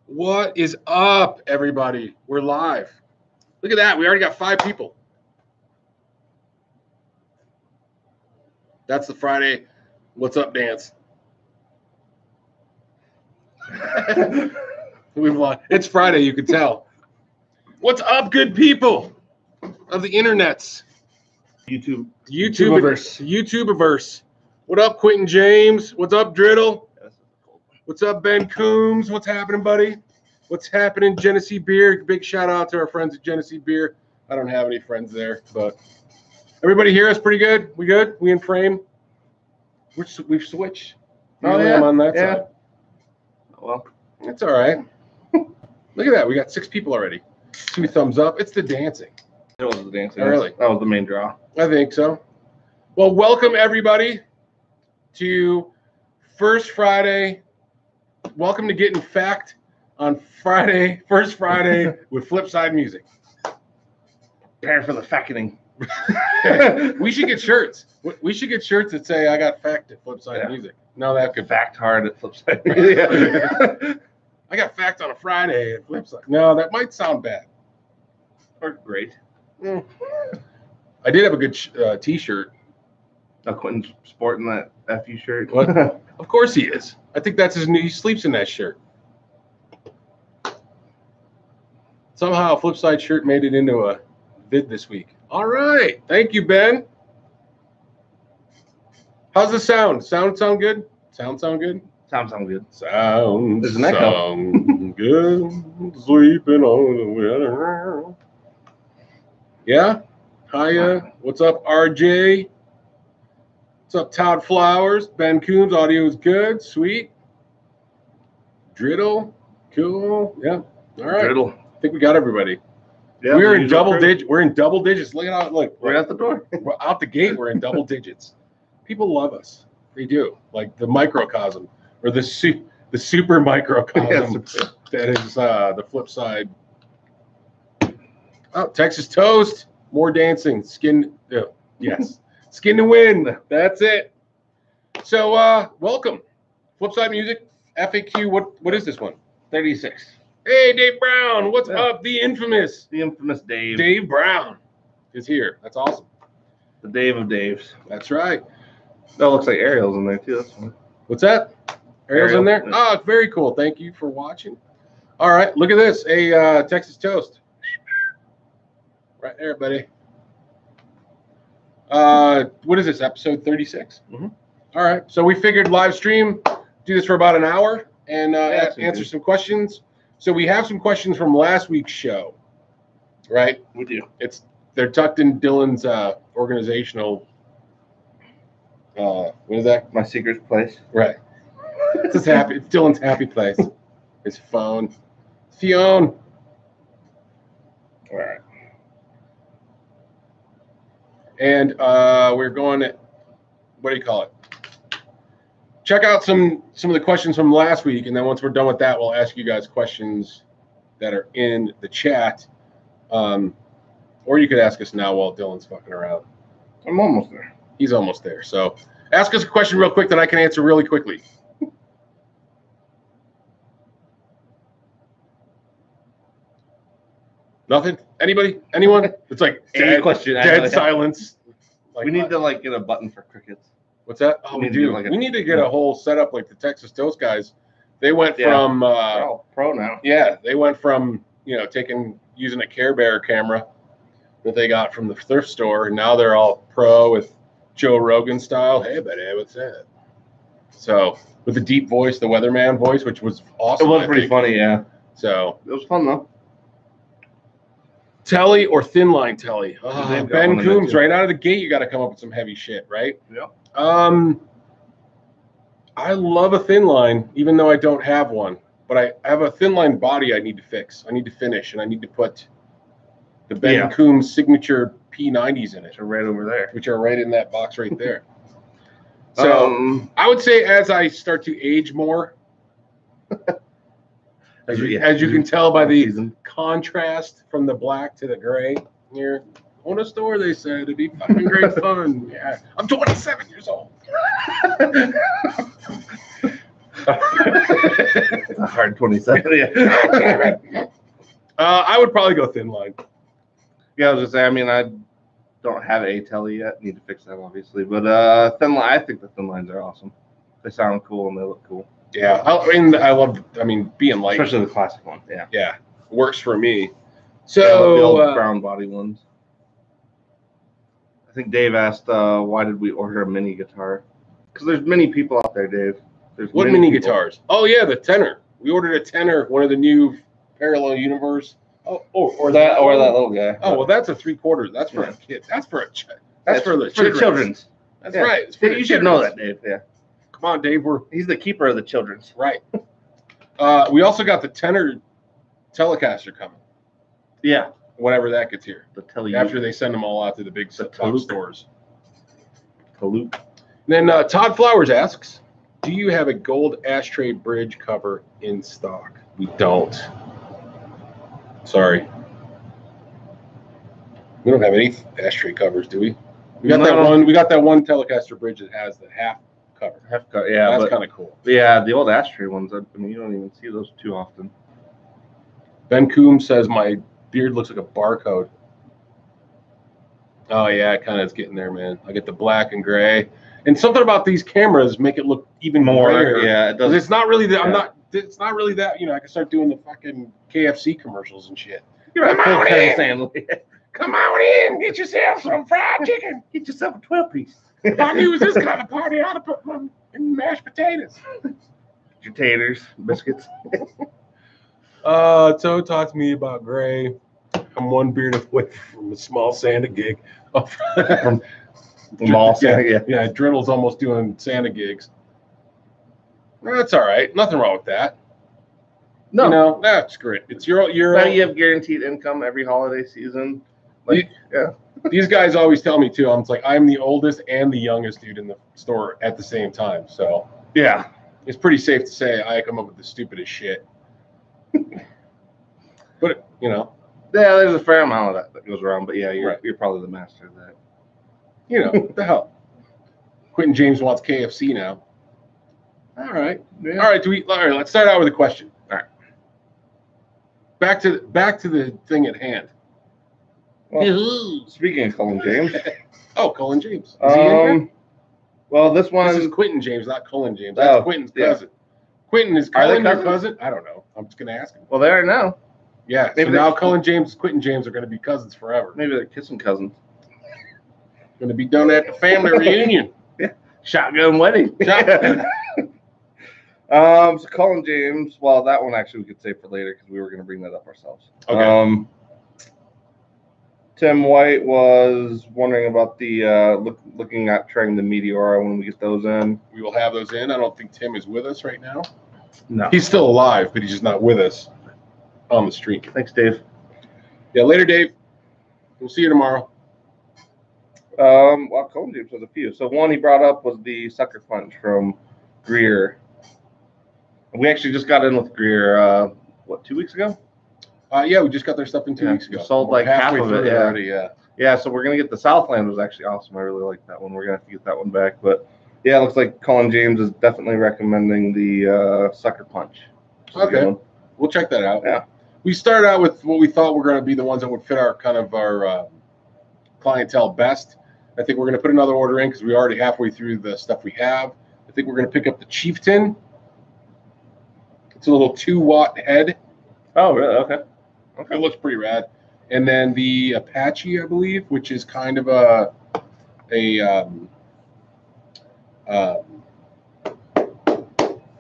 What is up, everybody? We're live. Look at that. We already got 5 people. That's the Friday What's Up dance. It's Friday, you can tell. What's up, good people of the internets? YouTuberverse. What up, Quentin James? What's up, Driddle? What's up, Ben Coombs? What's happening, buddy? What's happening, Genesee Beer? Big shout out to our friends at Genesee Beer. I don't have any friends there, but everybody hear us pretty good? We good? We in frame? We've switched. Oh, yeah. I'm on that side. Well, it's all right. Look at that. We got 6 people already. 2 thumbs up. It's the dancing. it was the dancing. Early. That was the main draw. I think so. Well, welcome everybody to First Friday. Welcome to Getting Fact on Friday, First Friday with Flipside Music. Prepare for the facketing. We should get shirts. We should get shirts that say "I got fact at Flipside Music." No, that could Fact hard at Flipside Music. I got fact on a Friday at Flipside. No, that might sound bad. Or great. I did have a good T-shirt. Quentin's sporting that F.U shirt. What? Of course he is. I think that's his new. He sleeps in that shirt. Somehow, a Flipside shirt made it into a vid this week. All right. Thank you, Ben. How's the sound? Sound good? Sound good? Sounds good. There's an echo. Sound good. Sleeping on the winter. Yeah? Hiya. What's up, RJ? What's up, Todd Flowers? Ben Coombs, audio is good. Sweet. Driddle. Cool. Yeah. All right. Driddle. I think we got everybody. Yeah, We're in double digits. We're in double digits. Look at how look. Right out the door. We're out the gate. We're in double digits. People love us. They do. Like the microcosm or the super microcosm that is the flip side. Oh, Texas toast. More dancing. Skin. Yes. Skin to win. That's it. So welcome. Flipside Music. F.A.Q. What is this one? 36. Hey, Dave Brown. What's up? The infamous Dave. Dave Brown is here. That's awesome. The Dave of Daves. That's right. That looks like Ariel's in there too. That's fun. What's that? Ariel's in there? Yeah. Oh, very cool. Thank you for watching. All right. Look at this. A Texas toast. Right there, buddy. What is this? Episode 36? Mm-hmm. All right. So we figured live stream, do this for about an hour and answer good. some questions. So we have some questions from last week's show, right? We do. They're tucked in Dylan's organizational. What is that? My secret place. Right. It's Dylan's happy place. His phone. Fiona. All right. And we're going to, what do you call it? Check out some of the questions from last week, and then once we're done with that, we'll ask you guys questions that are in the chat. Or you could ask us now while Dylan's fucking around. I'm almost there. He's almost there. So ask us a question real quick that I can answer really quickly. Nothing? Anybody? Anyone? It's like Any question. dead silence. Like, We need to get a button for crickets. what's that? Oh, we do. We need to get a whole setup like the Texas Toast guys. They went from pro now. Yeah, they went from using a Care Bear camera that they got from the thrift store, and now they're all pro with Joe Rogan style. Hey, buddy, what's that? So with the deep voice, the weatherman voice, which was awesome. It was pretty funny, yeah. So it was fun though. Telly or thin line telly? Ben Coombs, too. right out of the gate, you got to come up with some heavy shit, right? Yeah. I love a thin line, even though I don't have one. But I have a thin line body I need to fix. I need to finish, and I need to put the Ben Coombs signature P90s in it. They're right over there. Which are right in that box right there. So I would say as I start to age more, as you can tell by the contrast from the black to the gray here, on a store they said it'd be fucking great fun. Yeah, I'm 27 years old. It's a hard 27. Yeah. I would probably go thin line. Yeah, I was gonna say. I mean, I don't have a telly yet. Need to fix that, obviously. But thin line. I think the thin lines are awesome. They sound cool and they look cool. Yeah, I love. Being light, Especially the classic one. Yeah. Yeah, works for me. So yeah, the old So brown body ones. I think Dave asked, why did we order a mini guitar? Because there's many people out there, Dave. There's what mini people. guitars? Oh yeah, the tenor. We ordered a tenor, one of the new Parallel Universe. Or that little guy. Oh well, that's a 3/4. That's for a kid. That's for the children's. That's right. It's for You should know that, Dave. Yeah. Come on, Dave. He's the keeper of the children's. Right. We also got the tenor Telecaster coming. Yeah. Whenever that gets here. The Tele. After they send them all out to the big box stores. Taloop. Then Todd Flowers asks, do you have a gold ashtray bridge cover in stock? We don't. Sorry. We don't have any ashtray covers, do we? We got that one. We got that one Telecaster bridge that has the half cover. Half cover. Yeah, that's kind of cool. Yeah, the old ashtray ones. I mean, you don't even see those too often. Ben Coombs says my beard looks like a barcode. Oh yeah, it kind of is getting there, man. I get the black and gray, and something about these cameras make it look even more. Yeah, it does. It's not really that. Yeah. It's not really that. I can start doing the fucking KFC commercials and shit. You're a full family. Come on in, get yourself some fried chicken. Get yourself a 12-piece. If I knew it was this kind of party, I'd have put them in mashed potatoes. Your taters, biscuits. So talk to me about Gray. I'm one beard away from a small Santa gig. Small Santa, yeah. Driddle's almost doing Santa gigs. That's all right. Nothing wrong with that. No, that's great. It's your. Now you have guaranteed income every holiday season. These guys always tell me too. I'm the oldest and the youngest dude in the store at the same time. So yeah, it's pretty safe to say I come up with the stupidest shit. But yeah, there's a fair amount of that goes around. But yeah, you're probably the master of that. What the hell? Quentin James wants KFC now. All right. Yeah. All right. Let's start out with a question. All right. Back to the thing at hand. Well, speaking of Colin James. Colin James. Is he in here? Well, this is Quentin James, not Colin James. That's Quentin's cousin. Quentin, is Colin your cousin? I don't know. I'm just going to ask him. Well, they are now. Yeah. Maybe so now Colin James and Quentin James are going to be cousins forever. Maybe they're kissing cousins. Going to be done at the family reunion. Yeah. Shotgun wedding. So Colin James, well, that one actually we could save for later because we were going to bring that up ourselves. Okay. Tim White was wondering about the looking at trying the Meteora when we get those in. We will have those in. I don't think Tim is with us right now. No. He's still alive, but he's just not with us on the street. Thanks, Dave. Yeah, later, Dave. We'll see you tomorrow. Well, Colin James has a few. So one he brought up was the Sucker Punch from Greer. We actually just got in with Greer, 2 weeks ago? Yeah, we just got their stuff in 2 weeks ago. Sold like half of it already, yeah. Yeah, so we're going to get the Southland was actually awesome. I really like that one. We're going to have to get that one back. But, yeah, it looks like Colin James is definitely recommending the Sucker Punch. Okay. We'll check that out. Yeah. We started out with what we thought were going to be the ones that would fit our clientele best. I think we're going to put another order in because we're already halfway through the stuff we have. I think we're going to pick up the Chieftain. It's a little 2-watt head. Oh, really? Okay. It looks pretty rad. And then the Apache, I believe, which is kind of a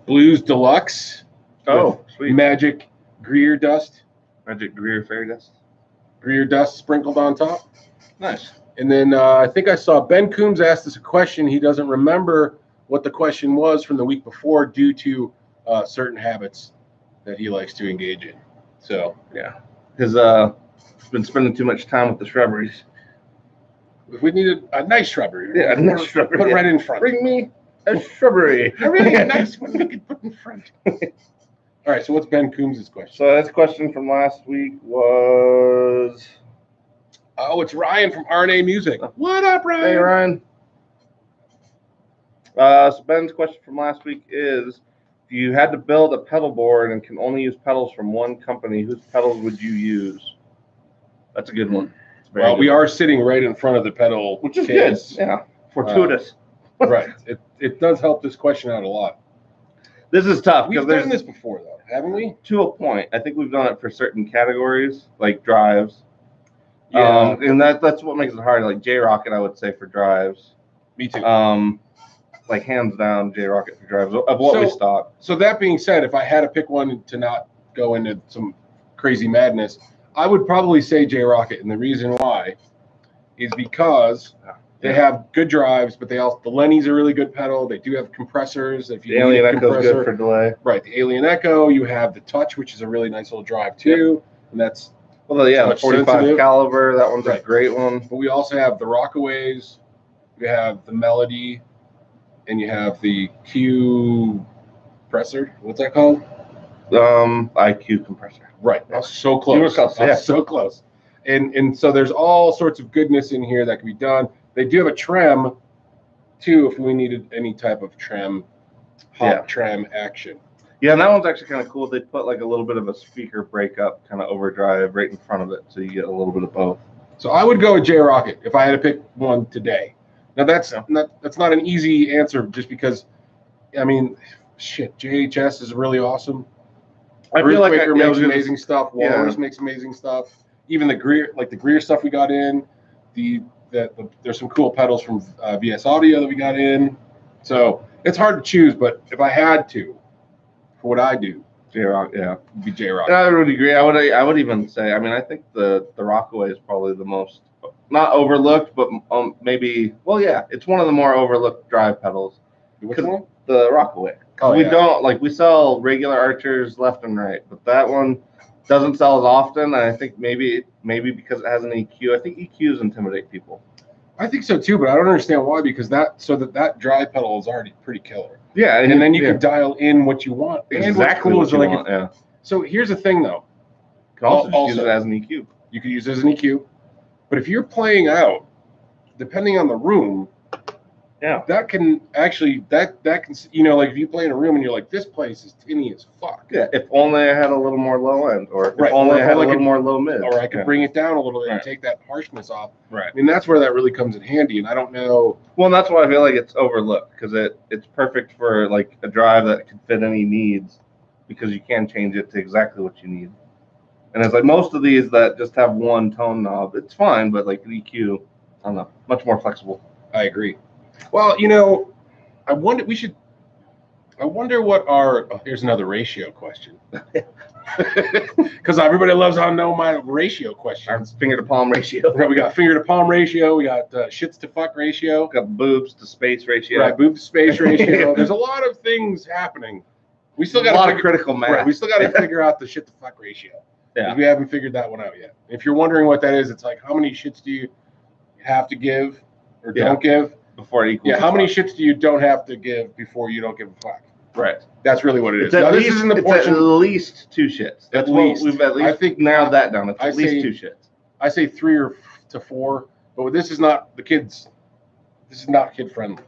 Blues Deluxe. Oh, sweet. Magic Greer dust. Magic Greer fairy dust. Greer dust sprinkled on top. Nice. And then I think I saw Ben Coombs asked us a question. He doesn't remember what the question was from the week before due to certain habits that he likes to engage in. So, yeah. He's been spending too much time with the shrubberies. If we needed a nice shrubbery. Yeah, a nice shrubbery. Put it right in front. Bring me a shrubbery. A really nice one we could put in front. All right, so what's Ben Coombs' question? So his question from last week was... Oh, it's Ryan from RNA Music. What up, Ryan? Hey, Ryan. So Ben's question from last week is, If you had to build a pedal board and can only use pedals from one company, whose pedals would you use? That's a good one. Well, we are sitting right in front of the pedal, which is case. good. Yeah, fortuitous. Right. It does help this question out a lot. This is tough. We've done this before, though, haven't we? To a point. I think we've done it for certain categories, like drives. Yeah. And that's what makes it hard. Like J-Rocket, I would say, for drives. Me too. Like hands down, J-Rocket for drives of what we stock. So that being said, if I had to pick one to not go into some crazy madness, I would probably say J-Rocket, and the reason why is because they have good drives, but the Lenny's a really good pedal. They do have compressors. If you the Alien Echo is good for delay. Right, the Alien Echo. You have the Touch, which is a really nice little drive too, and that's the 45 sensitive. caliber. That one's a great one. But we also have the Rockaways. We have the Melody, and you have the Q compressor. What's that called? IQ compressor. Right. I was so close. You were close. I was so close. And so there's all sorts of goodness in here that can be done. They do have a trem, too, if we needed any type of trem, trem action. Yeah, and that one's actually kind of cool. They put like a little bit of a speaker breakup, kind of overdrive right in front of it, so you get a little bit of both. So I would go with J-Rocket if I had to pick one today. Now that's not an easy answer, just because, I mean, shit, JHS is really awesome. I feel like Quaker makes amazing stuff. Walrus makes amazing stuff. Even the Greer stuff we got in. There's some cool pedals from VS Audio that we got in. So it's hard to choose, but if I had to, for what I do, J-Rock, it'd be J-Rock. I would agree. I would even say, I mean, I think the Rockaway is probably the most, not overlooked, but maybe, well, yeah, it's one of the more overlooked drive pedals. Which one? The Rockaway. We sell regular Archers left and right, but that one doesn't sell as often. And I think maybe because it has an EQ. I think EQs intimidate people. I think so too, but I don't understand why, because that drive pedal is already pretty killer. Yeah, and then you can dial in what you want. Exactly what you want. Yeah. So here's the thing, though. You can also use it as an EQ. You can use it as an EQ, but if you're playing out, depending on the room, that can actually like if you play in a room and you're like, this place is tinny as fuck. Yeah, if only I had a little more low end, or if only I had a little more low mid, or I could bring it down a little bit and take that harshness off. Right. I mean, that's where that really comes in handy, and I don't know. Well, and that's why I feel like it's overlooked, because it's perfect for like a drive that can fit any needs, because you can change it to exactly what you need. And it's like most of these that just have one tone knob, it's fine, but like an EQ, I don't know, much more flexible. I agree. Well, I wonder what here's another ratio question. Because everybody loves to know my ratio question. Our finger to palm ratio. We got finger to palm ratio. We got shits to fuck ratio. We got boobs to space ratio. Right, boob to space ratio. There's a lot of things happening. We still got a lot of critical math. Right, we still got to figure out the shit to fuck ratio. Yeah. We haven't figured that one out yet. If you're wondering what that is, it's like, how many shits do you have to give or don't give? Before it equals. Yeah, how many shits do you don't have to give before you don't give a fuck? Right. That's really what it is. Now, this isn't the portion. It's at least 2 shits. That's what we've at least. I think narrowed that down. It's at least 2 shits. I say 3 to 4, but this is not the kids. This is not kid friendly.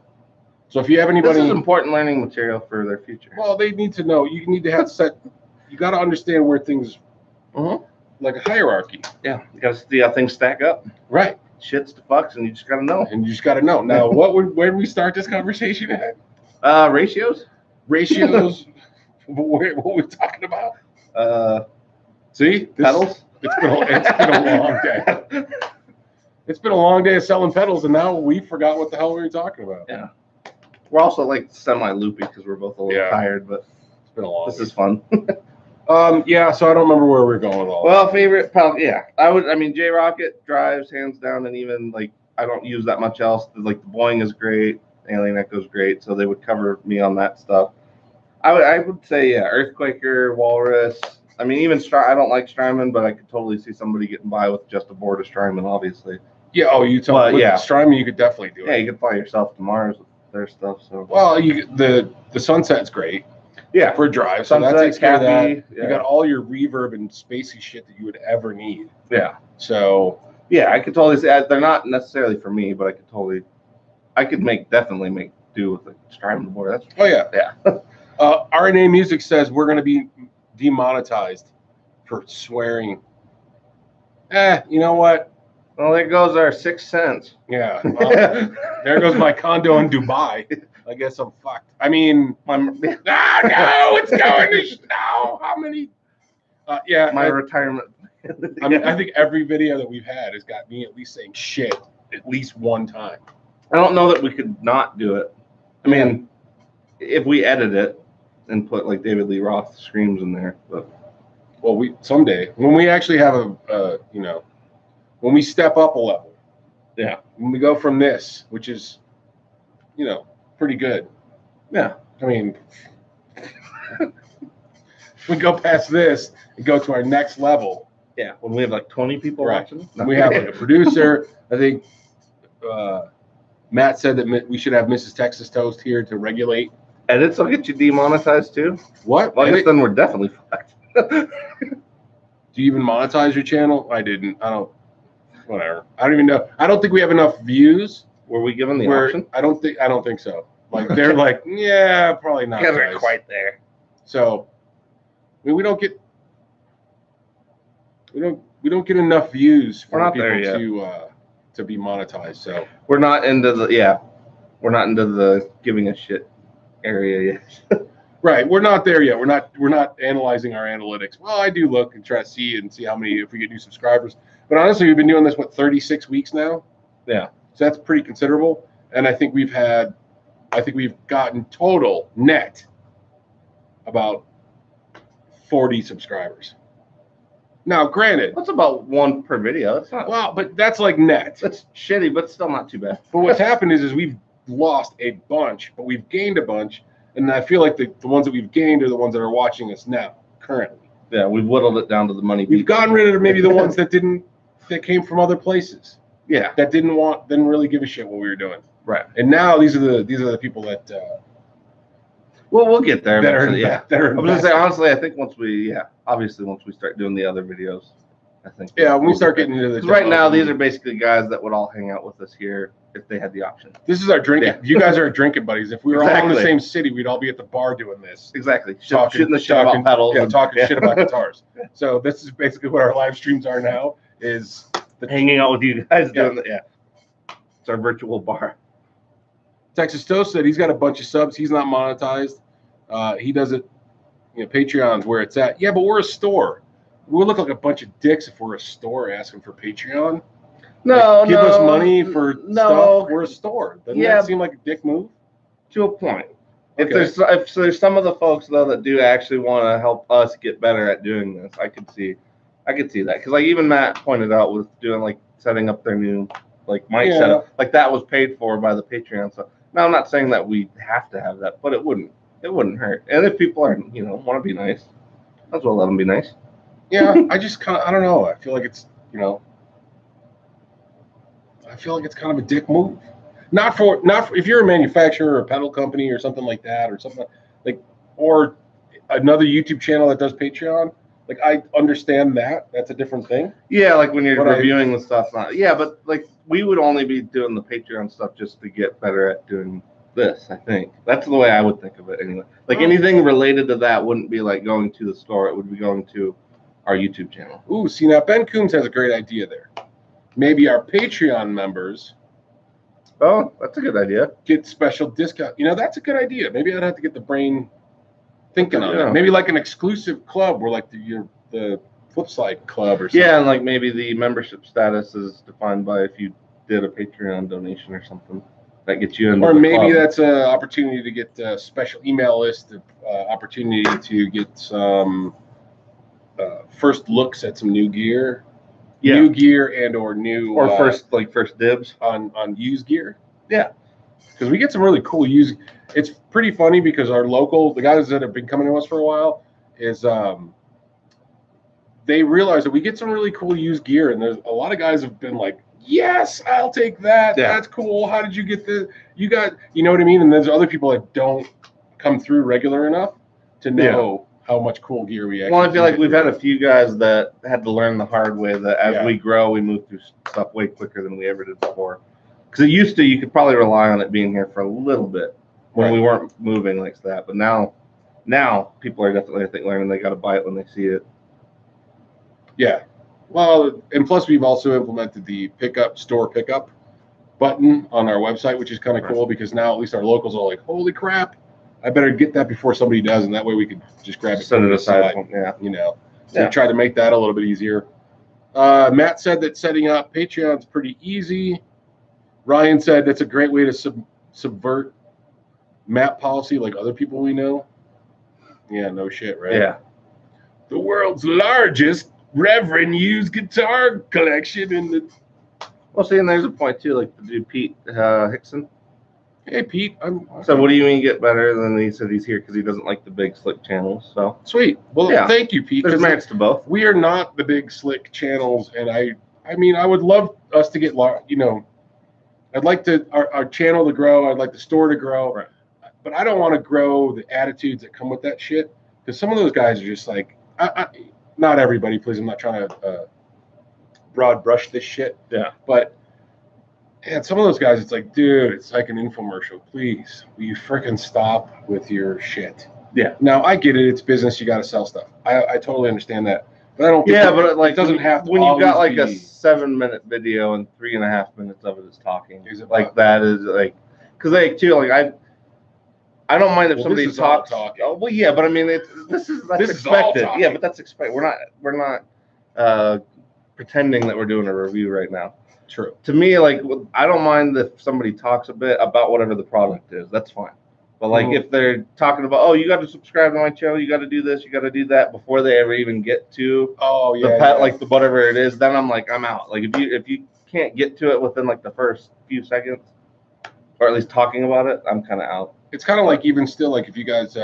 So if you have anybody, this is important learning material for their future. Well, they need to know. You need to have set. You got to understand where things, like a hierarchy. Yeah, you got to see how things stack up. Right. Shits to fucks, and you just got to know. Now, where did we start this conversation at? Ratios. What are we talking about? See, pedals. It's been a long day. It's been a long day of selling pedals, and now we forgot what the hell we were talking about. Yeah. We're also like semi-loopy because we're both a little tired, but it's been a long. This is fun. Yeah. So I don't remember where we're going with all. Well, favorite pedal. Yeah, I mean, J-Rocket drives hands down, and even like I don't use that much else. Like the Boing is great, Alien Echo is great, so they would cover me on that stuff. I would say Earthquaker, Walrus. I mean, even I don't like Strymon, but I could totally see somebody getting by with just a board of Strymon, obviously. Yeah. Oh, you tell me. Yeah. Strymon, you could definitely do it. Yeah, you could fly yourself to Mars with their stuff. So. Well, the Sunset's great. Yeah. For a drive. So that takes care of that. Yeah. You got all your reverb and spacey shit that you would ever need. Yeah. So. Yeah, I could totally say they're not necessarily for me, but I could definitely make do with the Strymon board. Yeah. RNA Music says we're going to be demonetized for swearing. You know what? Well, there goes our 6 cents. Yeah. Well, there goes my condo in Dubai. I guess I'm fucked. I mean, no, it's going to snow. How many? Yeah. My retirement. I mean, I think every video that we've had has got me at least saying shit at least one time. I don't know that we could not do it. I mean, if we edit it and put like David Lee Roth screams in there, but well, we someday when we actually have a you know, when we step up a level, when we go from this, which is, you know, pretty good. Yeah, I mean, we go past this and go to our next level. Yeah, when we have like 20 people watching, we have like a producer. I think Matt said that we should have Mrs. Texas Toast here to regulate. Edits will get you demonetized too. What? Well, I guess then we're definitely fucked. Do you even monetize your channel? I didn't. I don't. Whatever. I don't even know. I don't think we have enough views. Were we given the option? I don't think so. Like they're like, yeah, probably not. You guys aren't quite there. So, I mean, we don't get enough views for people to be monetized. So we're not into the giving a shit area yet. Right, we're not there yet. We're not analyzing our analytics. Well, I do look and try to see how many, if we get new subscribers. But honestly, we've been doing this 36 weeks now. Yeah. So that's pretty considerable. And I think we've gotten total net about 40 subscribers. Now, granted, that's about one per video. That's not well, but that's like net. That's shitty, but still not too bad. But what's happened is we've lost a bunch, but we've gained a bunch. And I feel like the ones that we've gained are the ones that are watching us now, currently. Yeah, we've whittled it down to the money. We've gotten rid of maybe the ones that came from other places. Yeah. That didn't really give a shit what we were doing. Right. And now these are the people that. Well, we'll get there. That are I was gonna say honestly, I think once we start doing the other videos, I think. Yeah, when we start getting into the. Right now, these are basically guys that would all hang out with us here if they had the option. This is our drinking. Yeah. You guys are our drinking buddies. If we were all in the same city, we'd all be at the bar doing this. Exactly. Shooting the shit about pedals. Yeah, talking shit about guitars. So this is basically what our live streams are now. Is hanging out with you guys doing that. Yeah. It's our virtual bar. Texas Toast said he's got a bunch of subs. He's not monetized. He does it. Patreon's where it's at. Yeah, but we're a store. We look like a bunch of dicks if we're a store asking for Patreon. No, give us money for stuff. We're a store. Doesn't that seem like a dick move? To a point. Okay. If there's some of the folks though that do actually want to help us get better at doing this, I could see that because like even Matt pointed out with doing setting up their new mic setup, that was paid for by the Patreon. So now I'm not saying that we have to have that, but it wouldn't hurt. And if people are want to be nice, might as well let them be nice. Yeah, I don't know. I feel like it's kind of a dick move. Not for if you're a manufacturer or a pedal company or something like that or something or another YouTube channel that does Patreon. I understand that's a different thing. Yeah, when you're reviewing the stuff. But we would only be doing the Patreon stuff just to get better at doing this. I think that's the way I would think of it anyway. Anything related to that wouldn't be going to the store. It would be going to our YouTube channel. Ooh, see now Ben Coombs has a great idea there. Maybe our Patreon members. Oh, that's a good idea. Get special discount. That's a good idea. Maybe I'd have to get the brain thinking on it. Maybe an exclusive club where the flip side club or something. Yeah, and maybe the membership status is defined by if you did a Patreon donation or something. That gets you into or the maybe club. That's an opportunity to get a special email list, opportunity to get some first looks at some new gear. Yeah. New gear and or new first dibs on used gear. Yeah, because we get some really cool used. It's pretty funny because the guys that have been coming to us for a while is they realize that we get some really cool used gear, and there's a lot of guys have been like, yes, I'll take that. Yeah. That's cool. How did you get this? You got, you know what I mean? And there's other people that don't come through regular enough to know how much cool gear we actually. Well, I feel like we've had a few guys that had to learn the hard way that as we grow, we move through stuff way quicker than we ever did before. Because it used to, you could probably rely on it being here for a little bit when we weren't moving like that. But now Now people are definitely, I think, learning they got to buy it when they see it. Yeah. Well, and plus we've also implemented the store pickup button on our website, which is kind of cool because now at least our locals are like, holy crap, I better get that before somebody does, and that way we can just grab it, set it aside. Yeah. You know, so we try to make that a little bit easier. Matt said that setting up Patreon's pretty easy. Ryan said that's a great way to subvert map policy like other people we know. Yeah, no shit, right? Yeah. The world's largest Reverend used guitar collection in the. Well, see, and there's a point too, like the dude Pete Hickson. Hey Pete, So what do you mean get better? Than he said he's here because he doesn't like the big slick channels. So sweet. Well, thank you, Pete. There's merits to both. We are not the big slick channels, and I mean, I would love us to get, you know, I'd like our channel to grow. I'd like the store to grow, right. But I don't want to grow the attitudes that come with that shit because some of those guys are just like, not everybody, please. I'm not trying to broad brush this shit. Yeah. But and some of those guys, it's like, dude, it's like an infomercial. Please, will you freaking stop with your shit? Yeah. Now I get it. It's business. You got to sell stuff. I totally understand that. But I don't. Think but it doesn't have to. When you've got like a 7-minute video and 3.5 minutes of it is talking, like that is like, because like too, like I don't mind if somebody talks. Oh, well, yeah, but I mean, that's expected. Yeah, but that's expected. We're not pretending that we're doing a review right now. True. To me, like, I don't mind if somebody talks a bit about whatever the product is. That's fine. But like, if they're talking about, oh, you got to subscribe to my channel, you got to do this, you got to do that before they ever even get to like the whatever it is, then I'm like, I'm out. Like if you can't get to it within like the first few seconds, or at least talking about it, I'm kind of out. It's kind of like even still like if you guys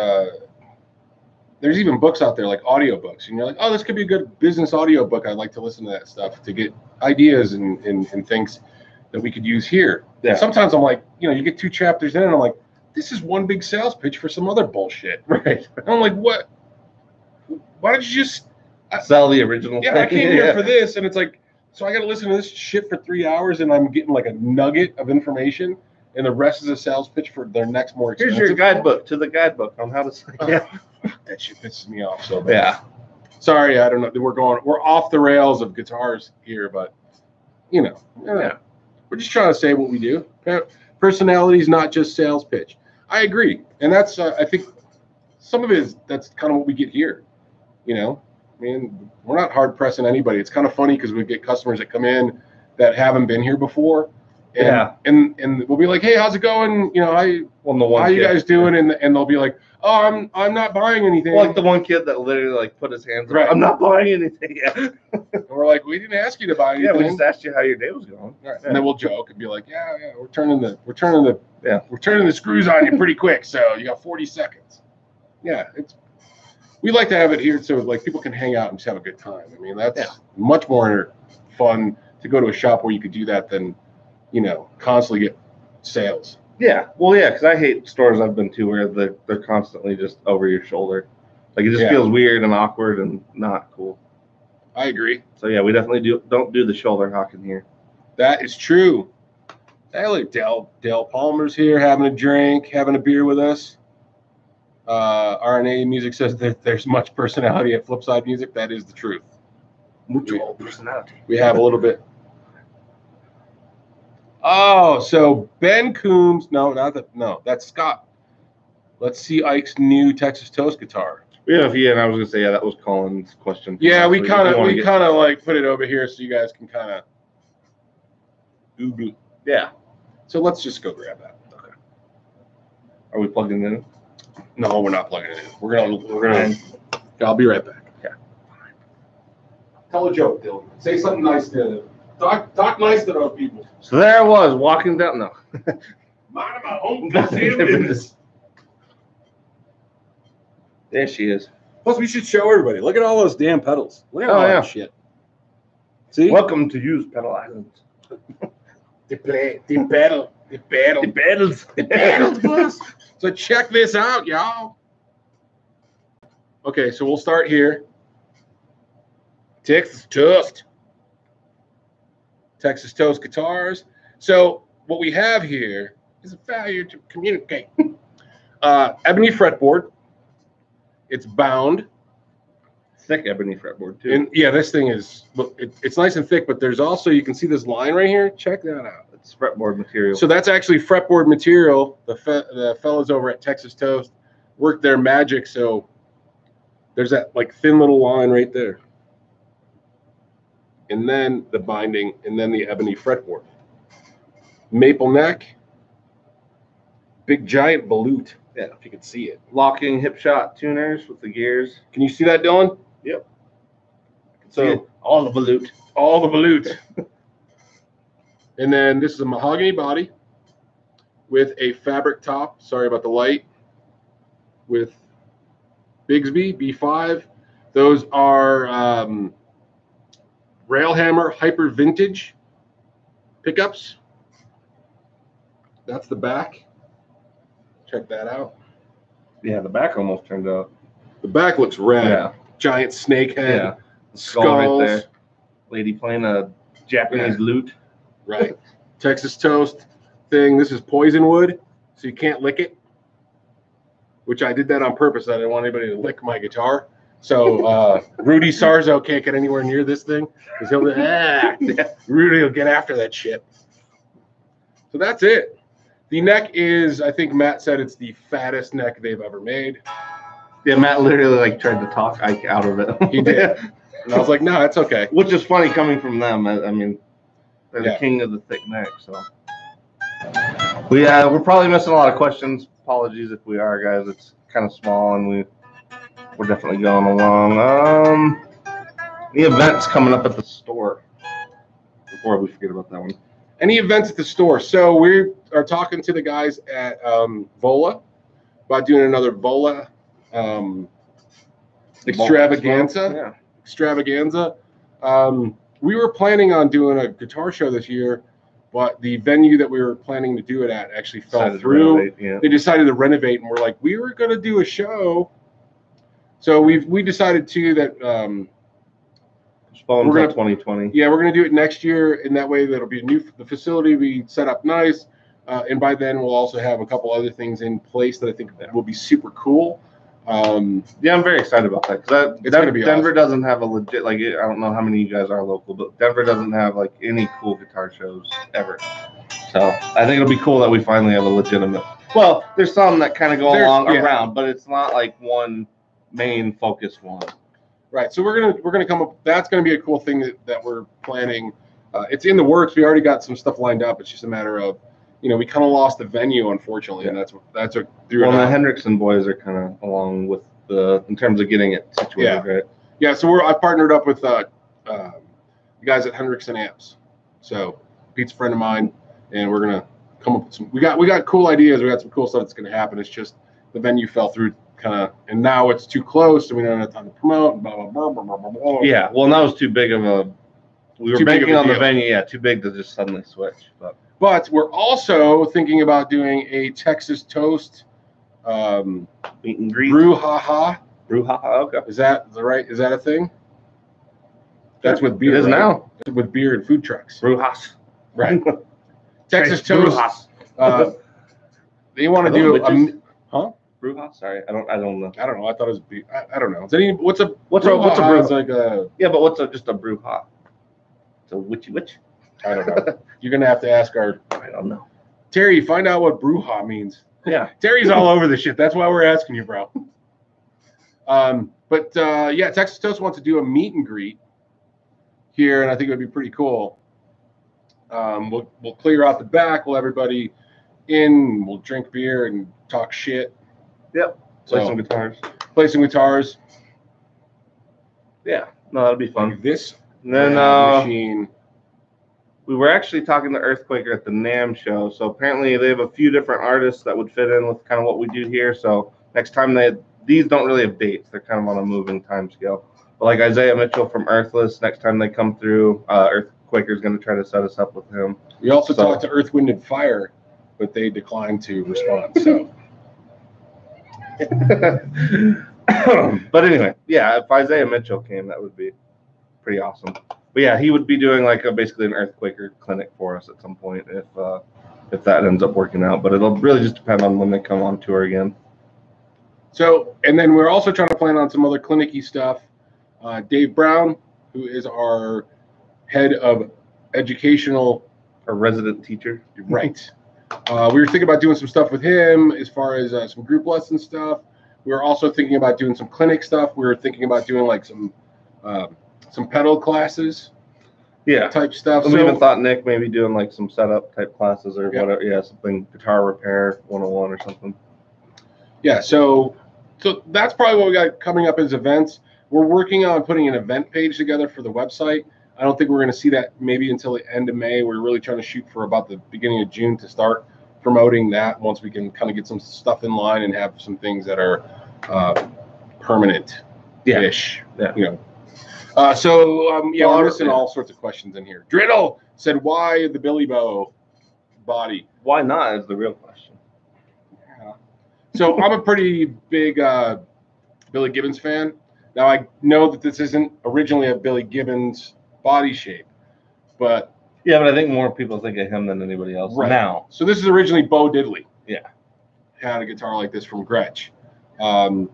there's even books out there like audiobooks and you're like, oh, this could be a good business audiobook. I'd like to listen to that stuff to get ideas and things that we could use here. Yeah. Sometimes I'm like, you know, you get 2 chapters in and I'm like, this is one big sales pitch for some other bullshit. Right. And I'm like, what? Why don't you just sell the original thing? I came here for this, and it's like, so I got to listen to this shit for 3 hours, and I'm getting like a nugget of information, and the rest is a sales pitch for their next more expensive. Here's your guidebook to the guidebook on how to sell. That shit pisses me off so bad. Yeah. Sorry, I don't know. We're off the rails of guitars here, but you know, we're just trying to say what we do. Personality is not just sales pitch. I agree, and that's I think some of it that's kind of what we get here. You know, I mean, we're not hard pressing anybody. It's kind of funny because we get customers that come in that haven't been here before, and we'll be like, hey, how's it going? You know, how you guys doing? And they'll be like, oh, I'm not buying anything. Well, like the one kid that literally like put his hands up. I'm not buying anything yet. And we're like, we didn't ask you to buy anything. Yeah, we just asked you how your day was going. Right. Yeah. And then we'll joke and be like, we're turning the screws on you pretty quick. So you got 40 seconds. Yeah, we like to have it here so like people can hang out and just have a good time. I mean, that's much more fun to go to a shop where you could do that than, you know, constantly get sales. Yeah, well, yeah, because I hate stores I've been to where they're constantly just over your shoulder. Like, it just feels weird and awkward and not cool. I agree. So, yeah, we definitely don't do the shoulder hawking here. That is true. Hey, look, Dale Palmer's here having a drink, having a beer with us. RNA Music says that there's much personality at Flipside Music. That is the truth. Mucho personality. We have a little bit. Oh, so Ben Coombs. No, that's Scott. Let's see Ike's new Texas Toast guitar. And I was gonna say, that was Colin's question. Yeah, we kind of like put it over here so you guys can kind of Google. Yeah. So let's just go grab that. Okay. Are we plugging it in? No, we're not plugging it in. We're gonna. I'll be right back. Okay. Tell a joke, Dylan. Say something nice to. Talk nice to those people. So there I was walking down. No. Minding my own goddamn business. There she is. Plus, we should show everybody. Look at all those damn pedals. Look at all that shit. See? Welcome to Used Pedal Island. The pedals. So check this out, y'all. Okay, so we'll start here. Texas Toast guitars. So what we have here is a failure to communicate. Ebony fretboard. It's bound. Thick ebony fretboard too. And yeah, this thing is, look, it's nice and thick, but there's also, you can see this line right here. Check that out. It's fretboard material. So that's actually fretboard material. The fellas over at Texas Toast worked their magic. So there's that like thin little line right there. And then the binding, and then the ebony fretboard. Maple neck. Big giant volute. Yeah, if you can see it. Locking hip shot tuners with the gears. Can you see that, Dylan? Yep. So all the volute. All the volute. And then this is a mahogany body with a fabric top. Sorry about the light. With Bigsby B5. Those are Railhammer Hyper Vintage pickups. That's the back. Check that out. Yeah, the back almost turned out. The back looks rad. Yeah. Giant snake head. Yeah. The Skulls. right there. Lady playing a Japanese lute. Right. Texas Toast thing. This is poison wood, so you can't lick it. Which I did that on purpose. I didn't want anybody to lick my guitar. So Rudy Sarzo can't get anywhere near this thing because he'll Rudy will get after that shit. So that's it. The neck is, I think Matt said it's the fattest neck they've ever made. Yeah, Matt literally like tried to talk Ike out of it. He did. And I was like, no, it's okay. Which is funny coming from them. I mean, they're the king of the thick neck. So we're probably missing a lot of questions. Apologies if we are, guys. It's kind of small, and we're definitely going along. The events coming up at the store. Before we forget about that one. Any events at the store? So we are talking to the guys at Vola about doing another Vola extravaganza. Yeah. Extravaganza. We were planning on doing a guitar show this year, but the venue that we were planning to do it at actually fell through. They decided to renovate, and we're like, we were going to do a show. So we decided too that we're going to 2020. Yeah, we're going to do it next year, and that way that'll be the facility we set up nice, and by then we'll also have a couple other things in place that I think will be super cool. Yeah, I'm very excited about that because Denver doesn't have a legit, like, I don't know how many of you guys are local, but Denver doesn't have like any cool guitar shows ever. So I think it'll be cool that we finally have a legitimate. Well, there's some that kind of go around, but it's not like one main focus one. Right. So we're gonna come up. That's gonna be a cool thing that we're planning. It's in the works. We already got some stuff lined up. It's just a matter of, we kind of lost the venue, unfortunately, and that's what threw it out. Well, the Hendrickson boys are kind of along with in terms of getting it situated, right? Yeah. So I partnered up with the guys at Hendrickson Amps. So Pete's a friend of mine, and we're gonna come up with some. We got cool ideas. We got some cool stuff that's gonna happen. It's just the venue fell through. And now it's too close, and we don't have time to promote. Blah, blah, blah, blah, blah, blah. Yeah, well, that was too big of a. We were banking on the venue, too big to just suddenly switch. But we're also thinking about doing a Texas Toast meet and greet. Brouhaha. Okay. Is that a thing? That's with beer. It is now. With beer and food trucks. Brujas. Right. Texas Toast. They want to do huh? Brujas? Sorry, I don't know. I don't know. I thought it was beer. I don't know. What's a bruja? It's like a, yeah, but what's just a bruja? It's a witchy witch. I don't know. You're gonna have to ask our. I don't know. Terry, find out what bruja means. Yeah. Terry's all over this shit. That's why we're asking you, bro. Yeah, Texas Toast wants to do a meet and greet here, and I think it would be pretty cool. We'll clear out the back. We'll have everybody in. We'll drink beer and talk shit. Yep. Play some guitars. Play some guitars. Yeah. No, that'll be fun. Like this. And then machine. We were actually talking to Earthquaker at the NAMM show. So apparently they have a few different artists that would fit in with kind of what we do here. So next time these don't really have dates. They're kind of on a moving time scale. But like Isaiah Mitchell from Earthless, next time they come through, Earthquaker is going to try to set us up with him. We also talked to Earth, Wind, and Fire, but they declined to respond. So. But anyway, yeah, if Isaiah Mitchell came, that would be pretty awesome. But yeah, he would be doing like basically an Earthquaker clinic for us at some point if that ends up working out. But it'll really just depend on when they come on tour again. So, and then we're also trying to plan on some other clinicky stuff. Dave Brown, who is our head of educational, a resident teacher. Right. We were thinking about doing some stuff with him as far as some group lesson stuff. We were also thinking about doing some clinic stuff. We were thinking about doing like some pedal classes, type stuff. We even thought Nick maybe doing like some setup type classes or whatever. Yeah, something guitar repair 101 or something. Yeah, so that's probably what we got coming up as events. We're working on putting an event page together for the website. I don't think we're going to see that maybe until the end of May. We're really trying to shoot for about the beginning of June to start promoting that once we can kind of get some stuff in line and have some things that are permanent-ish. Yeah. You know. We're missing all sorts of questions in here. Driddle said, why the Billy Bow body? Why not is the real question. Yeah. So I'm a pretty big Billy Gibbons fan. Now, I know that this isn't originally a Billy Gibbons body shape, but... Yeah, but I think more people think of him than anybody else now. So this is originally Bo Diddley. Yeah. Had a guitar like this from Gretsch. And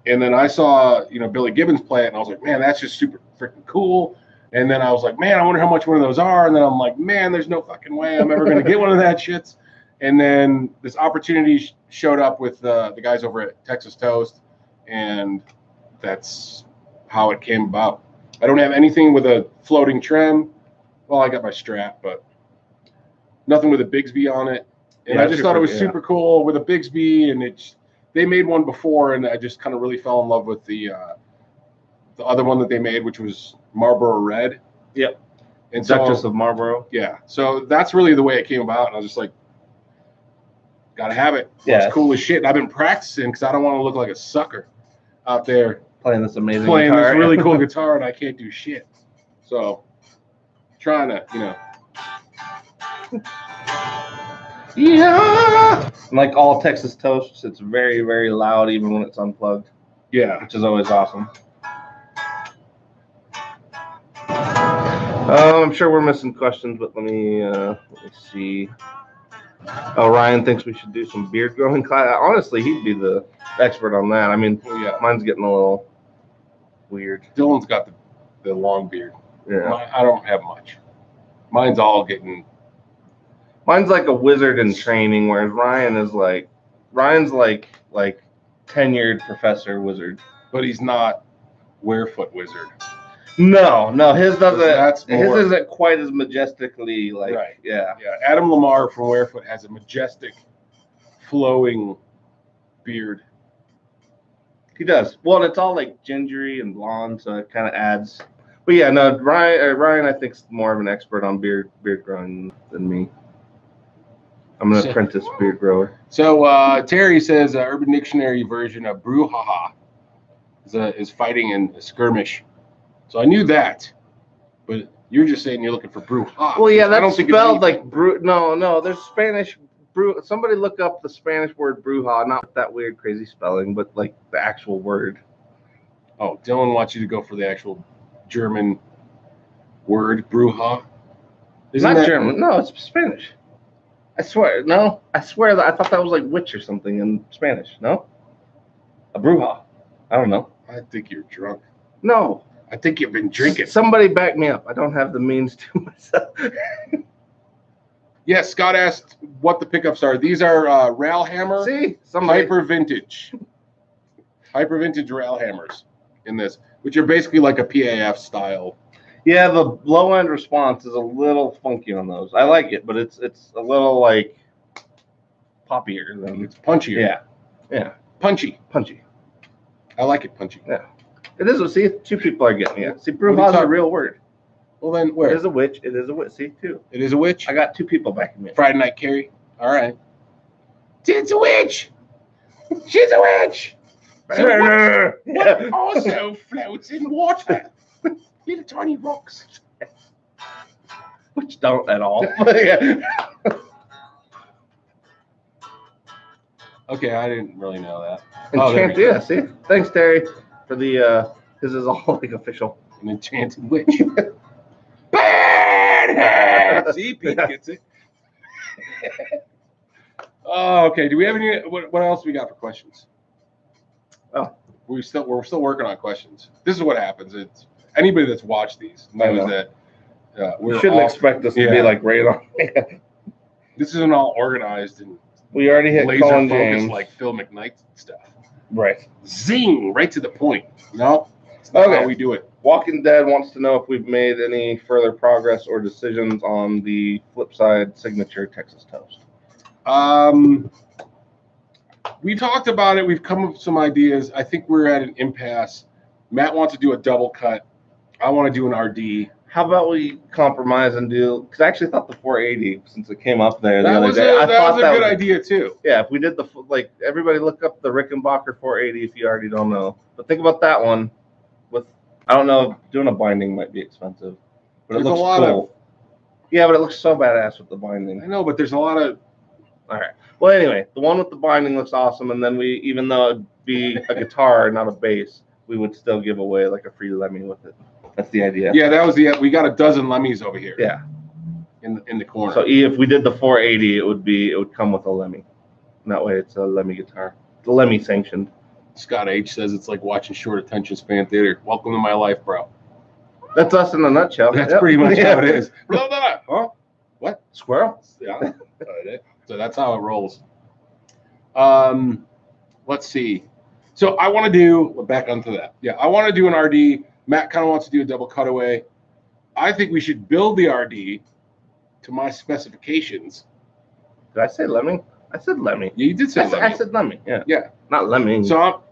then I saw, Billy Gibbons play it, and I was like, man, that's just super freaking cool. And then I was like, man, I wonder how much one of those are. And then I'm like, man, there's no fucking way I'm ever going to get one of that shits. And then this opportunity showed up with the guys over at Texas Toast, and that's how it came about. I don't have anything with a floating trim. Well, I got my strap, but nothing with a Bigsby on it. And I just thought it was super cool with a Bigsby, and they made one before, and I just kind of really fell in love with the other one that they made, which was Marlboro Red. Yep. And Duchess of Marlboro. Yeah. So that's really the way it came about, and I was just like, gotta have it. Yeah. It's cool as shit. And I've been practicing because I don't want to look like a sucker out there playing this amazing playing guitar. this really cool guitar, and I can't do shit. So trying to, Yeah. Like all Texas Toasts, it's very, very loud even when it's unplugged. Yeah. Which is always awesome. I'm sure we're missing questions, but let me see. Oh, Ryan thinks we should do some beard growing class. Honestly, he'd be the expert on that. I mean, mine's getting a little weird. Dylan's got the long beard. Yeah. I don't have much. Mine's all getting... Mine's like a wizard in training, whereas Ryan's like tenured professor wizard. But he's not Warefoot wizard. No, his doesn't. His isn't quite as majestically like. Right. Yeah. Adam Lamar from Warefoot has a majestic, flowing beard. He does. Well, it's all like gingery and blonde, so it kind of adds. But yeah, no, Ryan, I think is more of an expert on beard growing than me. I'm an apprentice beard grower. So Terry says Urban Dictionary version of brouhaha is fighting in a skirmish. So I knew that, but you're just saying you're looking for brouhaha. Well, yeah, that's spelled like brew. No, there's Spanish brew. Somebody look up the Spanish word bruja, not that weird, crazy spelling, but like the actual word. Oh, Dylan wants you to go for the actual German word bruja. Isn't that German? No, it's Spanish. I swear. No, I swear that I thought that was like witch or something in Spanish. No, a bruja. I don't know. I think you're drunk. No. I think you've been drinking. Somebody back me up. I don't have the means to myself. Yes, Scott asked what the pickups are. These are rail hammer. See? Hyper vintage. Hyper vintage rail hammers in this, which are basically like a PAF style. Yeah, the low end response is a little funky on those. I like it, but it's a little like poppier than it's punchier. Yeah. Punchy. I like it punchy. Yeah. It is. See, two people are getting it. See, bruja is a real word. Well, then where? It is a witch. It is a witch. See, two. It is a witch? I got two people backing me up. Friday Night Carrie. All right. It's a witch. She's a witch. What also floats in water? Little tiny rocks. Which don't at all. Okay, I didn't really know that. Yeah, see? Thanks, Terry, for the, this is all like official. An enchanted witch. See, Pete gets it. Oh, okay. Do we have any, what else we got for questions? Oh, we're still working on questions. This is what happens. It's anybody that's watched these knows that we shouldn't expect this to be like right on. This isn't all organized and we already hit laser Colin focus James. like Phil McKnight stuff. Right. Zing, right to the point. No, it's not how we do it. Walking Dead wants to know if we've made any further progress or decisions on the Flipside signature Texas toast. We talked about it. We've come up with some ideas. I think we're at an impasse. Matt wants to do a double cut. I want to do an RD. How about we compromise and do? Because I actually thought the 480, since it came up there the That other was day, a good idea too. Yeah, if we did like everybody look up the Rickenbacker 480 if you already don't know. But think about that one. With I don't know, doing a binding might be expensive, but it looks cool. Yeah, but it looks so badass with the binding. I know, but there's a lot of. All right. Well, anyway, the one with the binding looks awesome, and then we, even though it'd be a guitar, not a bass, we would still give away like a free Lemmy with it. That's the idea. Yeah, that was we got a dozen Lemmys over here. Yeah. In the corner. So if we did the 480, it would come with a Lemmy. And that way, it's a Lemmy guitar. The Lemmy sanctioned. Scott H says it's like watching short attention span theater. Welcome to my life, bro. That's us in a nutshell. That's pretty much how it is. Huh? What? Squirrel? Yeah. So that's how it rolls. Let's see. So I want to do back onto that. Yeah, I want to do an RD. Matt kind of wants to do a double cutaway. I think we should build the RD to my specifications. Did I say Lemmy? I said Lemmy. Yeah, you did say Lemmy. I said Lemmy. Yeah. Yeah. Not Lemmy. So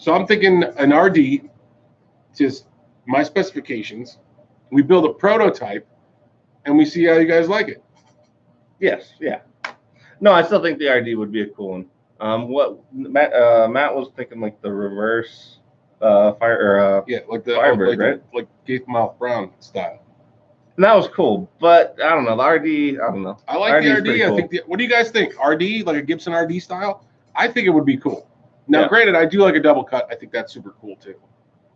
I'm thinking an RD, just my specifications. We build a prototype, and we see how you guys like it. Yes. Yeah. No, I still think the RD would be a cool one. What Matt was thinking, like the reverse fire. Yeah, like the Firebird, right? Like Gatemouth Brown style. And that was cool, but I don't know the RD. I don't know. I like the RD. Cool. I think. What do you guys think? RD, like a Gibson RD style? I think it would be cool. Now, granted, I do like a double cut. I think that's super cool too,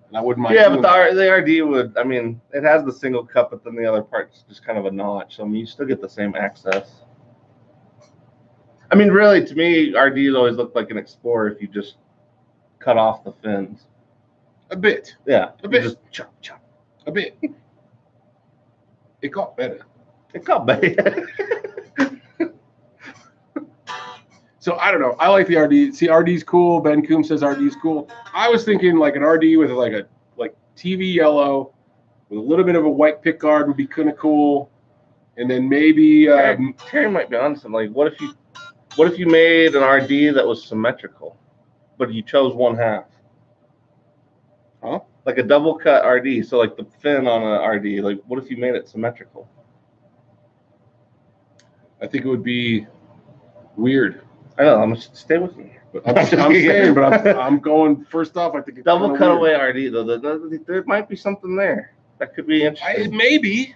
and I wouldn't mind. Yeah, but the RD would. I mean, it has the single cut, but then the other part's just kind of a notch. So I mean, you still get the same access. I mean, really, to me, RDs always look like an Explorer if you just cut off the fins. A bit. Yeah. A bit. Just chop, chop. A bit. It got better. It got better. So I don't know. I like the RD. See, RD's cool. Ben Coombe says RD's cool. I was thinking like an RD with like a TV yellow with a little bit of a white pick guard would be kind of cool. And then maybe Terry might be on some. Like, what if you made an RD that was symmetrical, but you chose one half? Huh? Like a double cut RD. So like the fin on an RD. Like, what if you made it symmetrical? I think it would be weird. I know. I'm gonna stay with me. But I'm saying, but I'm going first off. I think it's double cutaway RD though. There might be something there that could be interesting. Maybe.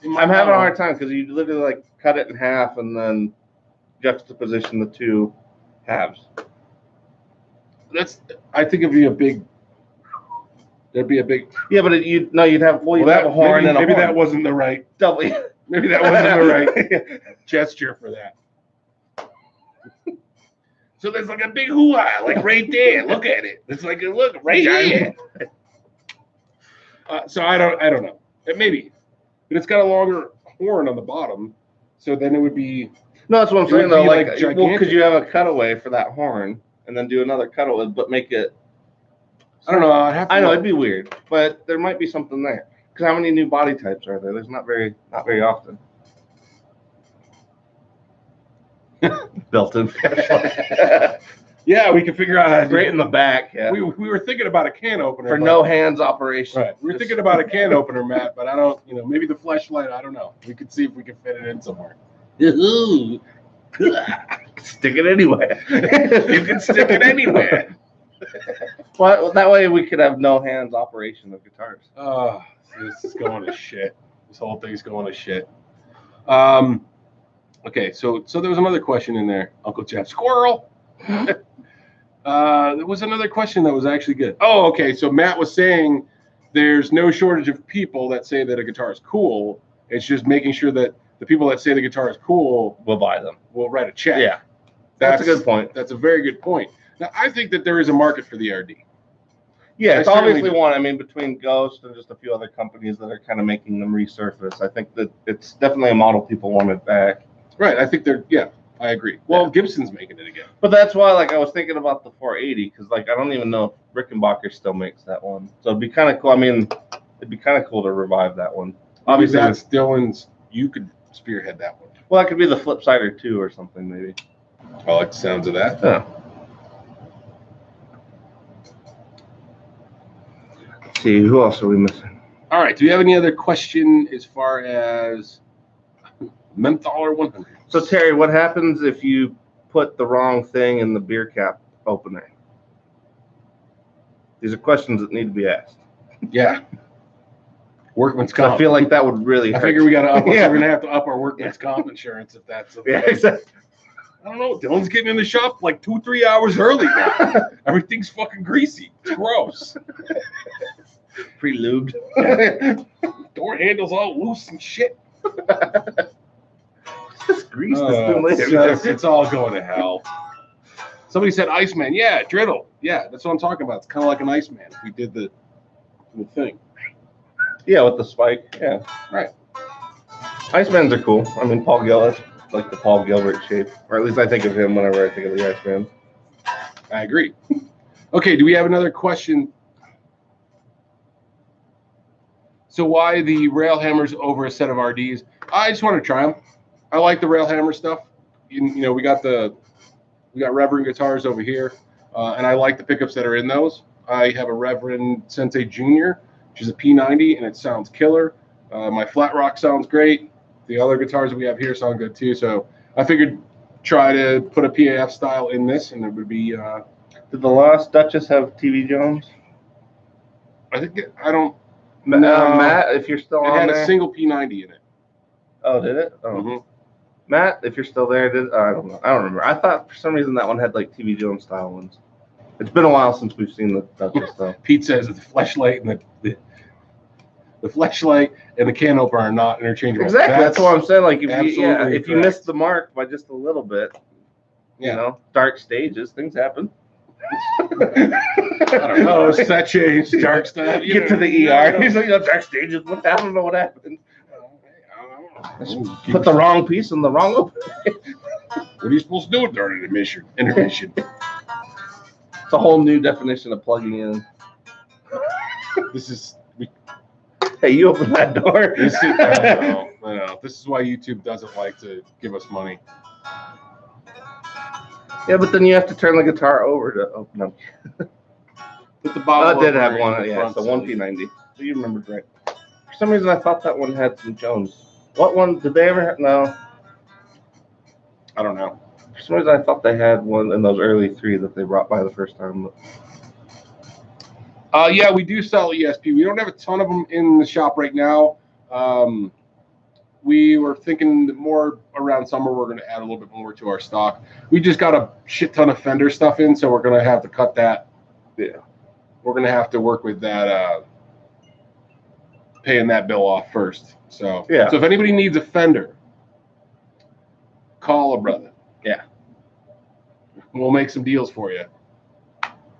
I'm having a hard time because you literally like cut it in half and then juxtaposition the two halves. I think it'd be a big. There'd be a big. Yeah, but you'd have a horn and a maybe horn. that wasn't the right. Double. Maybe that wasn't the right gesture for that. So there's like a big hoo-ha, like right there. Look at it. It's like look right here. So I don't know. Maybe, but it's got a longer horn on the bottom, so then it would be. No, that's what I'm saying though. Like, well, could you have a cutaway for that horn and then do another cutaway, but make it? I don't know. I know it'd be weird, but there might be something there. Because how many new body types are there? There's not very often. Built-in flashlight. Yeah, we can figure out how to straight in the back. Yeah. We were thinking about a can opener for no hands operation. Right. We were thinking about a can opener, Matt, but I don't. Maybe the flashlight. I don't know. We could see if we can fit it in somewhere. Stick it anywhere. You can stick it anywhere. Well, that way we could have no hands operation of guitars. Oh, this is going to shit. This whole thing's going to shit. Okay, so there was another question in there, Uncle Jeff. Squirrel. There was another question that was actually good. Oh, okay. So Matt was saying there's no shortage of people that say that a guitar is cool. It's just making sure that the people that say the guitar is cool will buy them. Will write a check. Yeah, that's a good point. That's a very good point. Now, I think that there is a market for the RD. Yeah, it's I certainly obviously do. one. I mean, between Ghost and just a few other companies that are kind of making them resurface, I think that it's definitely a model people wanted back. Right. I think they're, yeah, I agree. Well, Gibson's making it again. But that's why, like, I was thinking about the 480 because, like, I don't even know if Rickenbacker still makes that one. So it'd be kind of cool. I mean, it'd be kind of cool to revive that one. Obviously, that's Dylan's. You could spearhead that one. Well, that could be the Flipsider 2 or something, maybe. I like the sounds of that. Yeah. Let's see, who else are we missing? All right. Do you have any other question as far as Menthaler 100? So, Terry, what happens if you put the wrong thing in the beer cap opener? These are questions that need to be asked. Yeah. Workman's comp. I feel like that would really hurt. I figure we got to up. We're going to have to up our workman's comp insurance if that's. Yeah, exactly. I don't know. Dylan's getting in the shop like 2-3 hours early now. Everything's fucking greasy. It's gross. Pre-lubed. Door handles all loose and shit. This grease it's all going to hell. Somebody said Iceman. Yeah, Driddle. Yeah, that's what I'm talking about. It's kind of like an Iceman. We did the thing. Yeah, with the spike. Yeah. Right. Icemans are cool. I mean, Paul Gilbert, like the Paul Gilbert shape. Or at least I think of him whenever I think of the Iceman. I agree. Okay, do we have another question? So why the rail hammers over a set of RDs? I just want to try them. I like the rail hammer stuff. You know, we got Reverend guitars over here, and I like the pickups that are in those. I have a Reverend Sensei Junior, which is a P90, and it sounds killer. My Flat Rock sounds great. The other guitars that we have here sound good too. So I figured try to put a PAF style in this, and it would be. Did the Lost Duchess have TV Jones? I don't. Matt, if you're still on there. It had there. a single P90 in it. Oh, did it? Oh. Mm-hmm. Matt, if you're still there, I don't know. I don't remember. I thought for some reason that one had like TV Jones style ones. It's been a while since we've seen the Duchess though. Pete says the fleshlight and the fleshlight and the can opener are not interchangeable. Exactly. That's what I'm saying. Like if you correct. miss the mark by just a little bit, you know, dark stages, things happen. I don't know. That changed. Dark stuff. You get to the ER. He's like, dark stages. What? I don't know what happened. Put the wrong piece in the wrong opener. What are you supposed to do during intermission? It's a whole new definition of plugging in. Hey, you open that door. I know. This is why YouTube doesn't like to give us money. Yeah, but then you have to turn the guitar over to open them. Put the bottle. I did have one. Yeah, it's the 1P90. So you remembered right. For some reason, I thought that one had some Jones. What one did they ever have? No. I don't know. For some reason, I thought they had one in those early 3 that they brought by the first time. Yeah, we do sell ESP. We don't have a ton of them in the shop right now. We were thinking more around summer we're going to add a little bit more to our stock. We just got a shit ton of Fender stuff in, so we're going to have to cut that. Yeah. We're going to have to work with that, paying that bill off first. So, yeah. So if anybody needs a Fender, call a brother. Yeah. We'll make some deals for you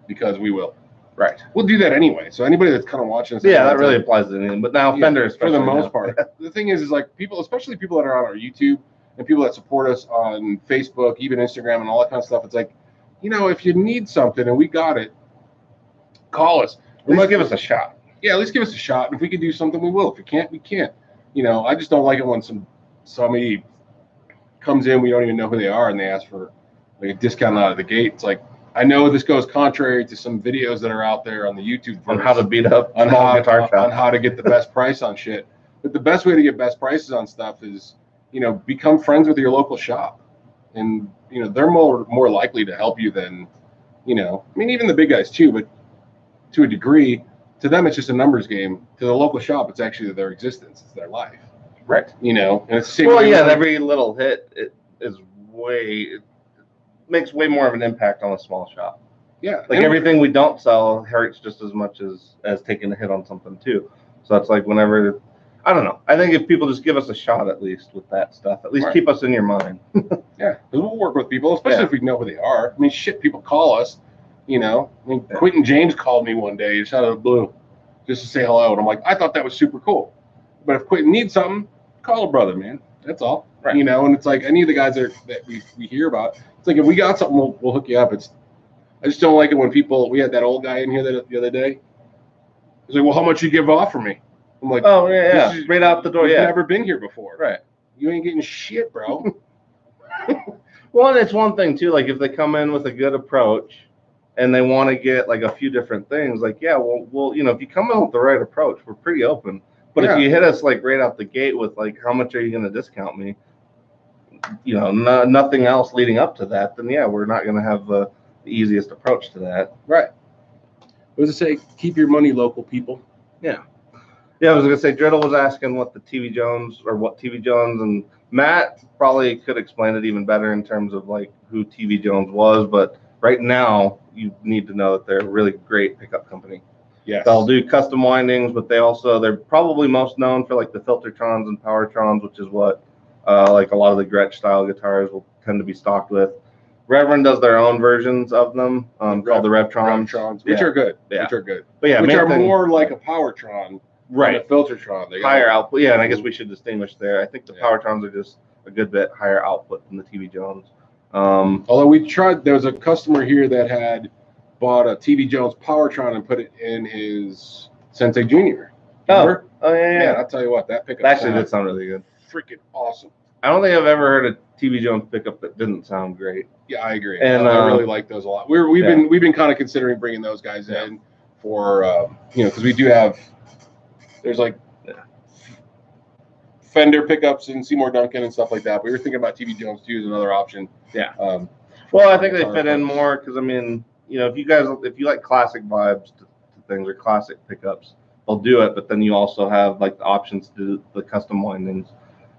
because we will. Right. We'll do that anyway. So anybody that's kind of watching us. Yeah, that really applies to anything. But now Fender, especially for the most part. The thing is like people, especially people that are on our YouTube and people that support us on Facebook, even Instagram and all that kind of stuff. It's like, you know, if you need something and we got it, call us. At least give us a shot. Yeah, at least give us a shot. And if we can do something, we will. If we can't, we can't. You know, I just don't like it when somebody comes in, we don't even know who they are, and they ask for like a discount out of the gate. It's like, I know this goes contrary to some videos that are out there on the YouTube on how to beat up on how to get the best price on shit. But the best way to get best prices on stuff is, you know, become friends with your local shop, and you know they're more likely to help you than, you know, I mean even the big guys too, but to a degree, to them it's just a numbers game. To the local shop, it's actually their existence, it's their life. Right. You know, and it's the same. Well, yeah, every little hit makes way more of an impact on a small shop. Yeah. Like everything we don't sell hurts just as much as taking a hit on something too. So it's like whenever, I don't know. I think if people just give us a shot at least with that stuff, at least keep us in your mind. Yeah, because we'll work with people, especially if we know who they are. I mean, shit, people call us You know, I mean, Quentin James called me one day just out of the blue, just to say hello, and I'm like, I thought that was super cool. But if Quentin needs something, call a brother, man. That's all. Right. You know, and it's like any of the guys that we hear about. It's like if we got something, we'll hook you up. I just don't like it when people. We had that old guy in here the other day. He's like, well, how much you give off for me? I'm like, oh yeah, right out the door. You've never been here before, right? You ain't getting shit, bro. Well, and it's one thing too. Like if they come in with a good approach, and they want to get like a few different things, like yeah, well, you know, if you come in with the right approach, we're pretty open. But if you hit us like right out the gate with like, how much are you going to discount me? You know, nothing else leading up to that, then yeah, we're not going to have the easiest approach to that. Right. What does it say? Keep your money local, people. Yeah. Yeah, I was going to say, Driddle was asking what TV Jones, and Matt probably could explain it even better in terms of like who TV Jones was, but right now you need to know that they're a really great pickup company. Yes. They'll do custom windings, but they're probably most known for like the Filtertrons and Powertrons, which is what like a lot of the Gretsch style guitars will tend to be stocked with. Reverend does their own versions of them called the Revtrons, which are good. Yeah. Which are good. But yeah, which are more like a Powertron than a Filtertron. They higher output. Yeah, and I guess we should distinguish there. I think the Powertrons are just a good bit higher output than the TV Jones. Although we tried, there was a customer here that had bought a TV Jones Powertron and put it in his Sensei Junior. Oh yeah. Man, I'll tell you what, that pickup actually did sound really good. Freaking awesome. I don't think I've ever heard a TV Jones pickup that didn't sound great. Yeah, I agree. And I really like those a lot. We've been kind of considering bringing those guys in for because we do have there's like Fender pickups and Seymour Duncan and stuff like that. But we were thinking about TV Jones too as another option. Yeah. Well, I think they fit in more because I mean, you know, if you like classic vibes to things or classic pickups, they'll do it. But then you also have like the options to do the custom windings.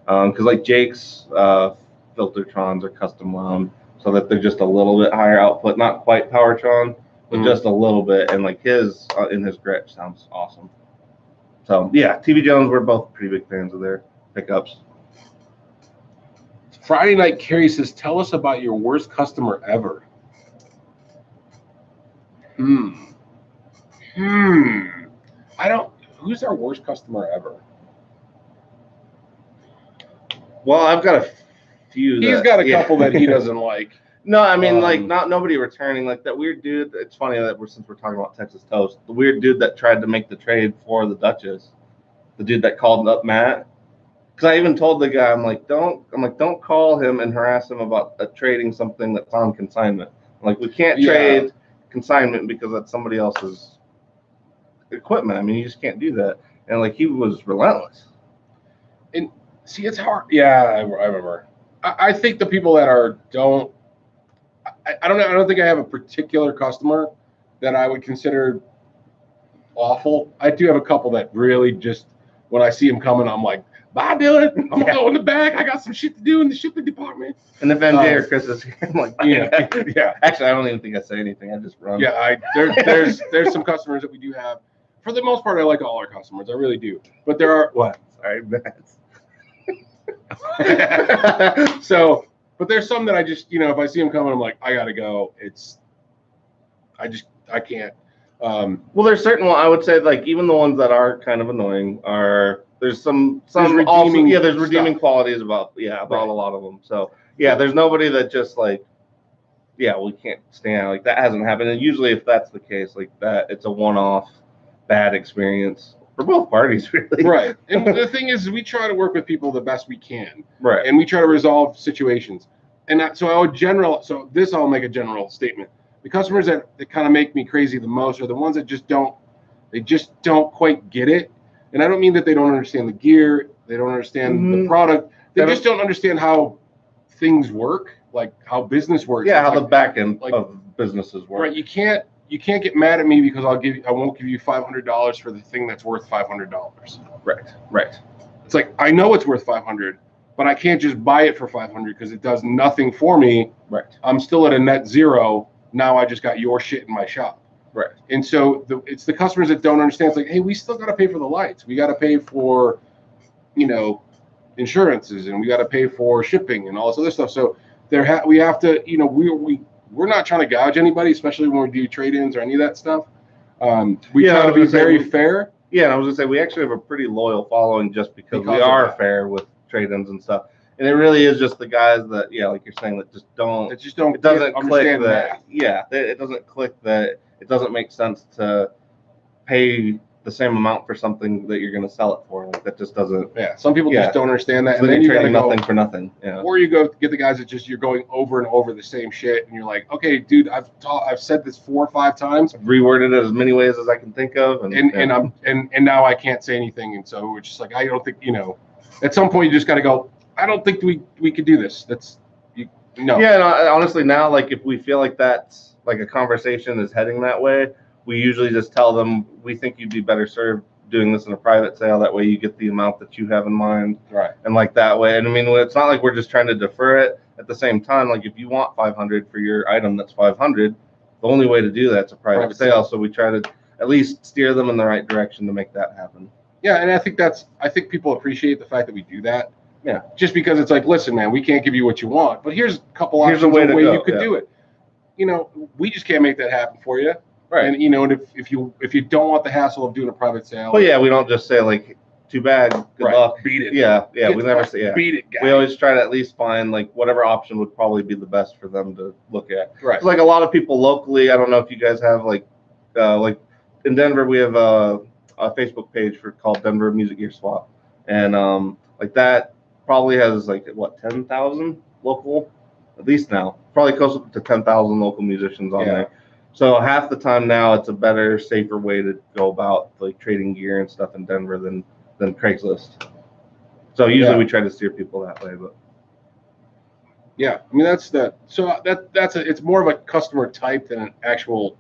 Because like Jake's Filtertrons are custom wound so that they're just a little bit higher output, not quite Powertron, but just a little bit. And like his in his Gretsch sounds awesome. So yeah, TV Jones, we're both pretty big fans of their pickups. Friday Night Carrie says, tell us about your worst customer ever. Who's our worst customer ever? Well, I've got a few. He's got a couple that he doesn't like. No, I mean, like, nobody returning. Like, that weird dude, it's funny that since we're talking about Texas Toast, the weird dude that tried to make the trade for the Duchess, the dude that called up Matt. Because I even told the guy, I'm like, don't call him and harass him about trading something that's on consignment. I'm like, we can't trade consignment because that's somebody else's equipment. I mean, you just can't do that. And, like, he was relentless. And see, it's hard. Yeah, I remember. I think the people that don't. I don't know. I don't think I have a particular customer that I would consider awful. I do have a couple that really just, when I see them coming, I'm like, bye, Dylan. I'm gonna go in the back. I got some shit to do in the shipping department. And if MJ or Chris is, I'm like, yeah. Actually, I don't even think I say anything. I just run. Yeah, there's some customers that we do have. For the most part, I like all our customers. I really do. But there are what? Sorry, So, but there's some that I just, you know, if I see them coming, I'm like, I gotta go. I can't. Well, there's certain ones, I would say, like, even the ones that are kind of annoying there's some redeeming, there's redeeming qualities about a lot of them. So yeah, there's nobody that just like, we can't stand, like, that hasn't happened. And usually if that's the case, like that, it's a one-off bad experience for both parties, really. Right. And the thing is, we try to work with people the best we can. Right. And we try to resolve situations. And I'll make a general statement. The customers that kind of make me crazy the most are the ones that just don't quite get it. And I don't mean that they don't understand the gear, they don't understand the product. They just don't understand how things work, like how business works. Yeah, how the back end of businesses work. Right. You can't get mad at me because I won't give you $500 for the thing that's worth $500. Right. It's like, I know it's worth $500, but I can't just buy it for $500 because it does nothing for me. Right. I'm still at a net zero. Now I just got your shit in my shop. Right. And so it's the customers that don't understand. It's like, hey, we still got to pay for the lights. We got to pay for, insurances, and we got to pay for shipping and all this other stuff. So we have to, we're not trying to gouge anybody, especially when we do trade-ins or any of that stuff. We Yeah, try I to was be gonna say, very fair. Yeah, and I was gonna say we actually have a pretty loyal following just because we of are that. fair with trade-ins and stuff. And it really is just the guys that, yeah, like you're saying, that just don't. It just don't. It doesn't click understand that. math. Yeah, it doesn't click that. It doesn't make sense to pay the same amount for something that you're gonna sell it for. Like that just doesn't. Yeah, some people just don't understand that. So And then you're you gotta trading go nothing for nothing. Yeah. Or you go get the guys that just you're going over and over the same shit, and you're like, okay, dude, I've said this 4 or 5 times, I've reworded it as many ways as I can think of, and now I can't say anything, and so it's just like I don't think At some point, you just got to go. I don't think we could do this. No. Yeah, and honestly, now like if we feel like that's like a conversation is heading that way, we usually just tell them we think you'd be better served doing this in a private sale. That way you get the amount that you have in mind. Right. And like that way. And I mean, it's not like we're just trying to defer it. At the same time, like if you want 500 for your item that's 500, the only way to do that's a private sale. So we try to at least steer them in the right direction to make that happen. Yeah, and I think people appreciate the fact that we do that. Yeah. Just because it's like, listen, man, we can't give you what you want, but here's a couple options of way you could do it. We just can't make that happen for you. Right. And and if you don't want the hassle of doing a private sale. Well, yeah, we don't just say like, too bad, good luck, beat it. Yeah, we never say beat it, guys. We always try to at least find like whatever option would probably be the best for them to look at. Right. Like a lot of people locally, I don't know if you guys have like in Denver we have a Facebook page called Denver Music Gear Swap, and like that probably has like what 10,000 local, at least now, probably close to 10,000 local musicians on there. So half the time now, it's a better, safer way to go about like trading gear and stuff in Denver than Craigslist. So usually we try to steer people that way, but yeah, I mean it's more of a customer type than an actual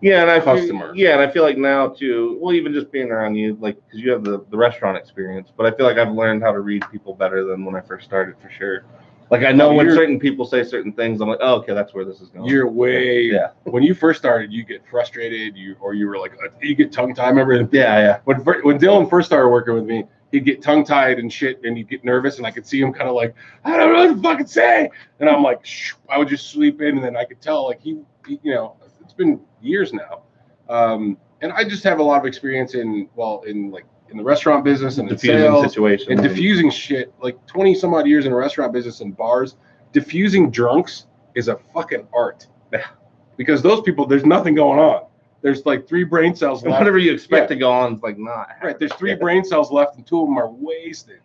customer. And I feel like now too, well, even just being around you, like because you have the restaurant experience, but I feel like I've learned how to read people better than when I first started for sure. Like I know when certain people say certain things, I'm like, oh, okay, that's where this is going. You're way. When you first started, you get frustrated, you were like, you get tongue tied. Remember? Yeah. When Dylan first started working with me, he'd get tongue tied and shit, and he'd get nervous, and I could see him kind of like, I don't know what to fucking say, and I'm like, shh, I would just sleep in, and then I could tell like he it's been years now, and I just have a lot of experience in the restaurant business and diffusing sales situations and diffusing shit. Like 20 some odd years in the restaurant business and bars, diffusing drunks is a fucking art. Because those people, there's nothing going on. There's like 3 brain cells left. Whatever you expect to go on is like not. Right. There's 3 brain cells left and 2 of them are wasted.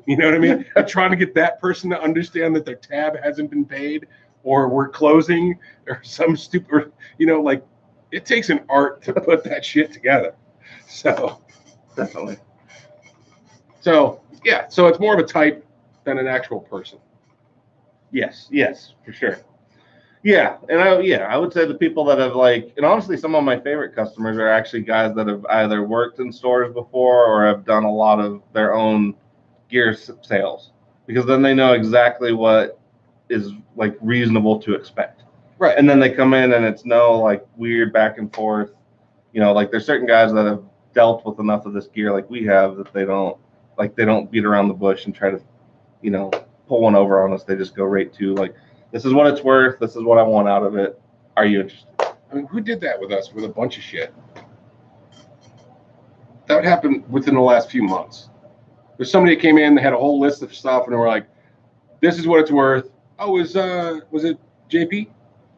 You know what I mean? I'm trying to get that person to understand that their tab hasn't been paid or we're closing or some stupid, like it takes an art to put that shit together. So. Definitely. So it's more of a type than an actual person. Yes, for sure. Yeah, and I would say the people that have and honestly, some of my favorite customers are actually guys that have either worked in stores before or have done a lot of their own gear sales, because then they know exactly what is like reasonable to expect. Right. And then they come in and it's no like weird back and forth. Like there's certain guys that have dealt with enough of this gear like we have that they don't beat around the bush and try to pull one over on us. They just go right to like, this is what it's worth, this is what I want out of it, are you interested? I mean, who did that with us with a bunch of shit? That happened within the last few months. There's somebody that came in, they had a whole list of stuff, and they were like, this is what it's worth. Oh, was it JP?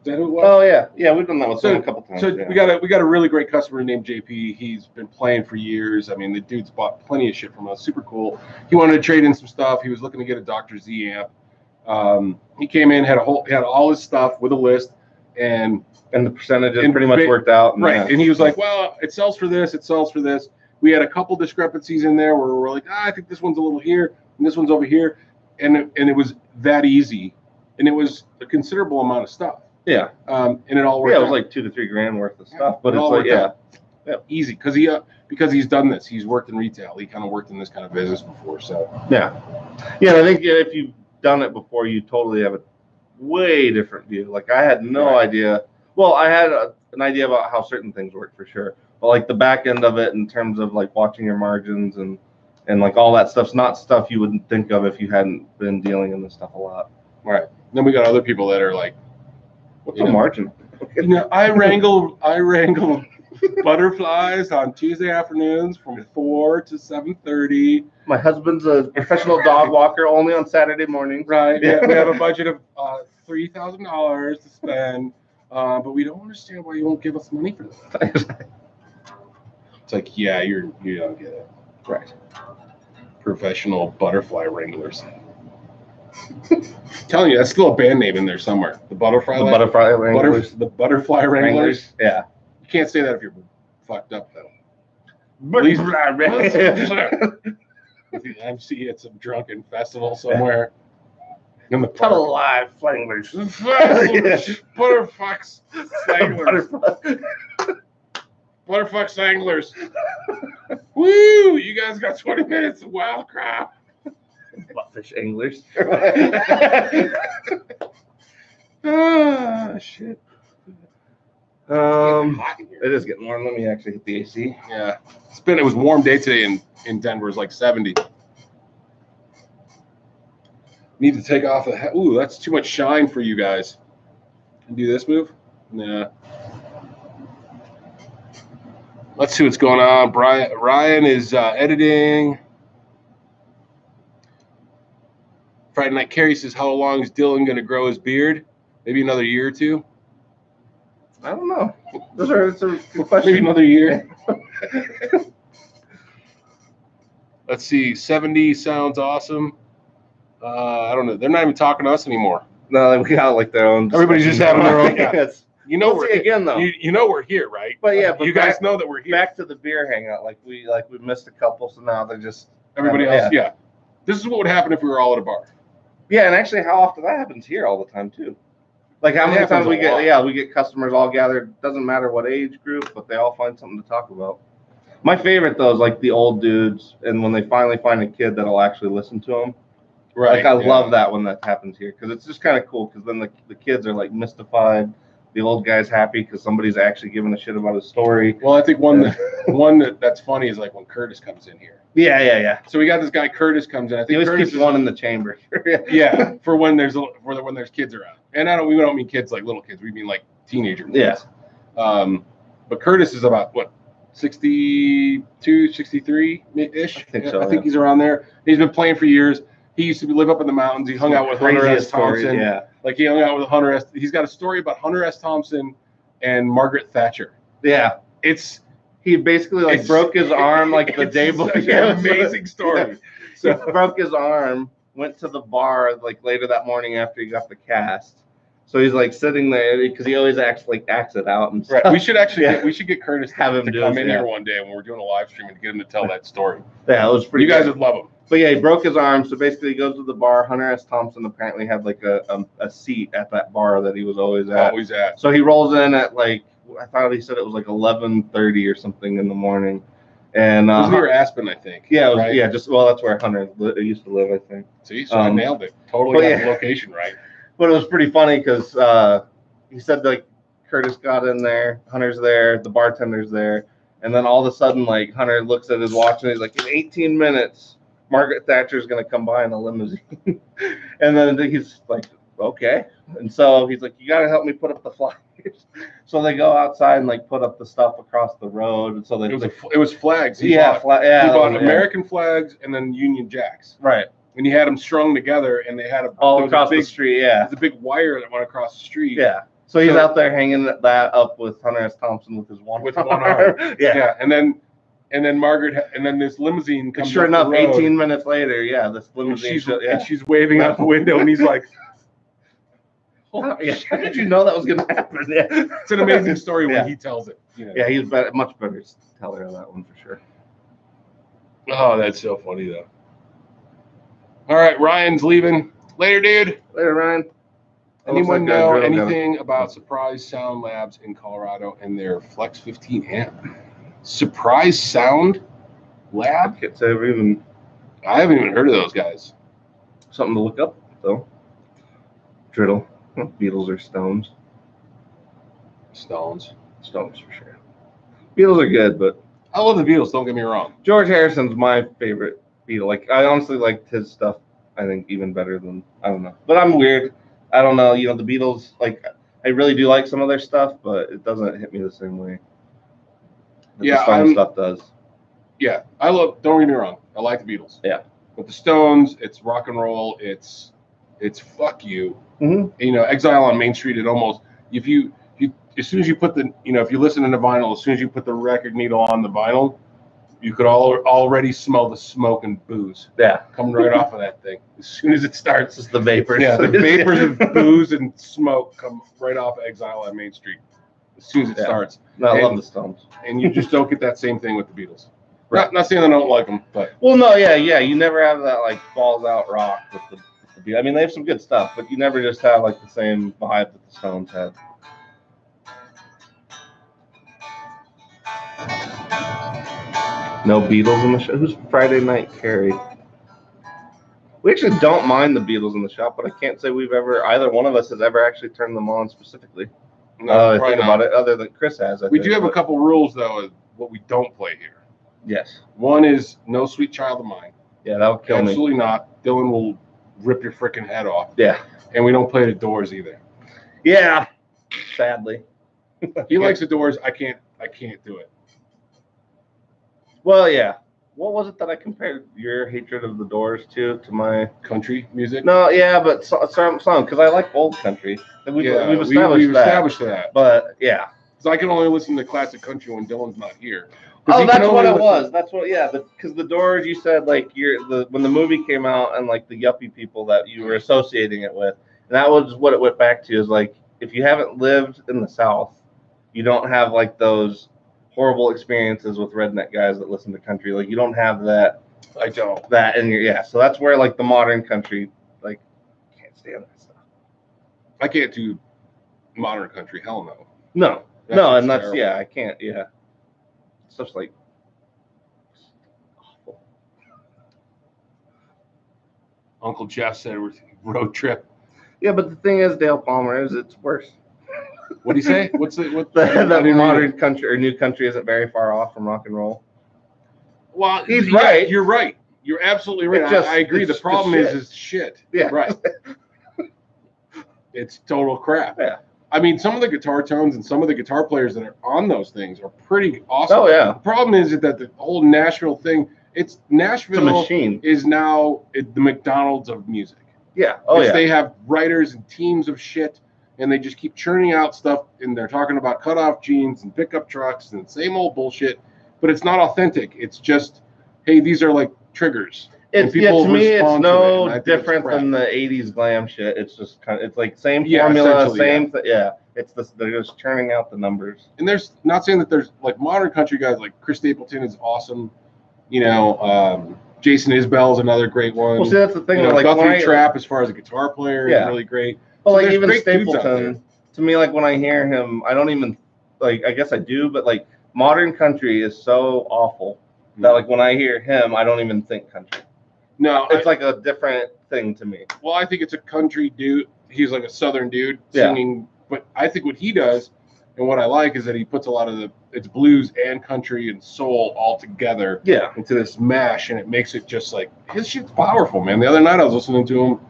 Is that who it was? Oh yeah, we've done that with him a couple times. So we got a really great customer named JP. He's been playing for years. I mean, the dude's bought plenty of shit from us. Super cool. He wanted to trade in some stuff. He was looking to get a Dr. Z amp. He came in, had all his stuff with a list, and the percentages pretty much worked out. Right. And he was like, well, it sells for this. It sells for this. We had a couple discrepancies in there where we're like, I think this one's a little here and this one's over here, and it was that easy, and it was a considerable amount of stuff. Yeah. And it all worked. Yeah, it was like $2 to $3 grand worth of stuff, but it's like easy because he's done this. He's worked in retail. He kind of worked in this kind of business before. So yeah. I think if you've done it before, you totally have a way different view. Like I had no idea. Well, I had an idea about how certain things work for sure, but like the back end of it in terms of like watching your margins and like all that stuff's not stuff you wouldn't think of if you hadn't been dealing in this stuff a lot. Right. Then we got other people that are like What's the margin? You know, I wrangle butterflies on Tuesday afternoons from 4 to 7:30. My husband's a professional dog walker only on Saturday mornings. Right. Yeah. We have a budget of $3,000 to spend, but we don't understand why you won't give us money for that. It's like, yeah, you don't get it. Right. Professional butterfly wranglers. I'm telling you, that's still a band name in there somewhere. The butterfly wranglers. The butterfly wranglers. Yeah. You can't say that if you're fucked up though. Butterfly wranglers. The MC at some drunken festival somewhere. In the Tell a lie, flanglers. Butterfucks Stranglers. Butterfuck Stranglers. Woo! You guys got 20 minutes of wild crap. Buttfish anglers. Ah, shit. It is getting warm. Let me actually hit the AC. Yeah. It was a warm day today in Denver. It was like 70. Need to take off the hat. Ooh, that's too much shine for you guys. Can do this move? Nah. Let's see what's going on. Ryan is editing. Friday Night Carrie says, how long is Dylan going to grow his beard? Maybe another year or two? I don't know. That's a good question. Maybe another year. Let's see. 70 sounds awesome. I don't know. They're not even talking to us anymore. No, we got like their own. Everybody's just having their own. Yeah. You know, we're again though. You know we're here, right? But yeah, but you guys know that we're here. Back to the beer hangout. Like we missed a couple, so now they're just everybody else. Yeah. This is what would happen if we were all at a bar. Yeah, and actually, how often that happens here all the time too. Like how many times we get? Yeah, we get customers all gathered. Doesn't matter what age group, but they all find something to talk about. My favorite though is like the old dudes, and when they finally find a kid that'll actually listen to them. Right. Like I love that when that happens here because it's just kind of cool because then the kids are like mystified. The old guy's happy because somebody's actually giving a shit about his story. Well, I think that's funny is like when Curtis comes in here. Yeah. So we got this guy Curtis comes in. I think he always keeps one in the chamber. Yeah, for when there's kids around. And we don't mean kids like little kids. We mean like teenager kids. Yeah. But Curtis is about what 62, 63 ish. I think so. I think he's around there. He's been playing for years. He used to live up in the mountains. He hung out with Hunter S. Thompson. Yeah. Like he hung out with Hunter S. He's got a story about Hunter S. Thompson and Margaret Thatcher. Yeah. He basically broke his arm like the day before. An amazing story. So he broke his arm, went to the bar like later that morning after he got the cast. So he's like sitting there because he always acts it out and stuff. Right. We should actually get Curtis to come in here one day when we're doing a live stream and get him to tell that story. Yeah, it was pretty. You guys would love him. But yeah, he broke his arm. So basically, he goes to the bar. Hunter S. Thompson apparently had like a seat at that bar that he was always at. So he rolls in at like I thought he said it was like 11:30 or something in the morning. And it was near Aspen, I think. Yeah, it was, yeah. That's where Hunter used to live, I think. See, so I nailed it. Totally got the location right. But it was pretty funny because he said like Curtis got in there, Hunter's there, the bartender's there, and then all of a sudden like Hunter looks at his watch and he's like, in 18 minutes, Margaret Thatcher's gonna come by in a limousine. And then he's like, okay. And so he's like, you gotta help me put up the flyers. So they go outside and like put up the stuff across the road. And so it was flags. He bought American flags and then Union Jacks. Right. And he had them strung together, and they had all across the street. Yeah, there's a big wire that went across the street. Yeah. So he's out there hanging that up with Hunter S. Thompson with one arm. Yeah. And then Margaret, and then this limousine comes. Sure enough, 18 minutes later, this limousine. And she's waving out the window, and he's like, "How did you know that was going to happen?" Yeah. It's an amazing story when he tells it. You know? Yeah, he's much better teller of that one for sure. Oh, that's so funny though. All right, Ryan's leaving. Later, dude. Later, Ryan. Anyone know anything about Surprise Sound Labs in Colorado and their Flex 15 amp? Surprise Sound Lab? I haven't even heard of those guys. Something to look up, though. Driddle. Beatles or Stones? Stones for sure. Beatles are good, but I love the Beatles. Don't get me wrong. George Harrison's my favorite Beatle. Like I honestly liked his stuff. I think even better than I don't know. But I'm weird. I don't know. The Beatles. Like I really do like some of their stuff, but it doesn't hit me the same way that Yeah, the Stones stuff does. Yeah, I love. Don't get me wrong. I like the Beatles. Yeah. But the Stones, it's rock and roll. It's fuck you. Mm-hmm. You know, Exile on Main Street. It almost if you as soon as you put the if you listen to the vinyl, as soon as you put the record needle on the vinyl, you could already smell the smoke and booze. Yeah. Coming right off of that thing. As soon as it starts, Just the vapors. Yeah, the vapors of booze and smoke come right off of Exile on Main Street. As soon as it starts. No, I love the Stones. And you just don't get that same thing with the Beatles. Right. Not saying I don't like them, but well, no, yeah, you never have that like balls out rock with the Beatles. I mean, they have some good stuff, but you never just have like the same vibe that the Stones had. No Beatles in the show. Who's Friday Night Carrie? We actually don't mind the Beatles in the shop, but I can't say either one of us has ever actually turned them on specifically. no, think about it, other than Chris has. We do have a couple rules though of what we don't play here. Yes. One is no Sweet Child of Mine. Yeah, that would kill me. Absolutely not. Dylan will rip your freaking head off. Yeah. And we don't play the Doors either. Yeah. Sadly. He likes the Doors. I can't do it. Well, yeah. What was it that I compared your hatred of the Doors to my country music? No, yeah, but some because I like old country. We've established that. But yeah, because I can only listen to classic country when Dylan's not here. Oh, that's what it was. That's what. Yeah, because the Doors, you said like when the movie came out and like the yuppie people that you were associating it with, and that was what it went back to is like if you haven't lived in the South, you don't have like those horrible experiences with redneck guys that listen to country. Like you don't have that. I don't. That in your so that's where like the modern country like can't stand that stuff. I can't do modern country. Hell no. No, and that's terrible. I can't. Yeah, stuff's like awful. Uncle Jeff said road trip. Yeah, but the thing is, Dale Palmer it's worse. What do you say? What the modern country or new country isn't very far off from rock and roll. Well, he's right. You're right. You're absolutely right. I agree. The problem is shit. Yeah. Right. It's total crap. Yeah. I mean, some of the guitar tones and some of the guitar players that are on those things are pretty awesome. Oh yeah. The problem is that the whole Nashville thing. Nashville machine. Is now the McDonald's of music. Yeah. Oh yeah. They have writers and teams of shit. And they just keep churning out stuff, and they're talking about cutoff jeans and pickup trucks and same old bullshit, but it's not authentic. It's just, hey, these are like triggers. To me, it's no different than the '80s glam shit. It's just it's like same formula, same. They're just churning out the numbers. And there's not saying that there's like modern country guys like Chris Stapleton is awesome. You know, Jason Isbell is another great one. Well, see, that's the thing. Like Guthrie Trapp, as far as a guitar player, is really great. Well, like even Stapleton, to me, like when I hear him, I don't even like. I guess I do, but like modern country is so awful that like when I hear him, I don't even think country. No, it's like a different thing to me. Well, I think it's a country dude. He's like a southern dude singing, but I think what he does and what I like is that he puts a lot of it's blues and country and soul all together into this mash, and it makes it just like his shit's powerful, man. The other night I was listening to him.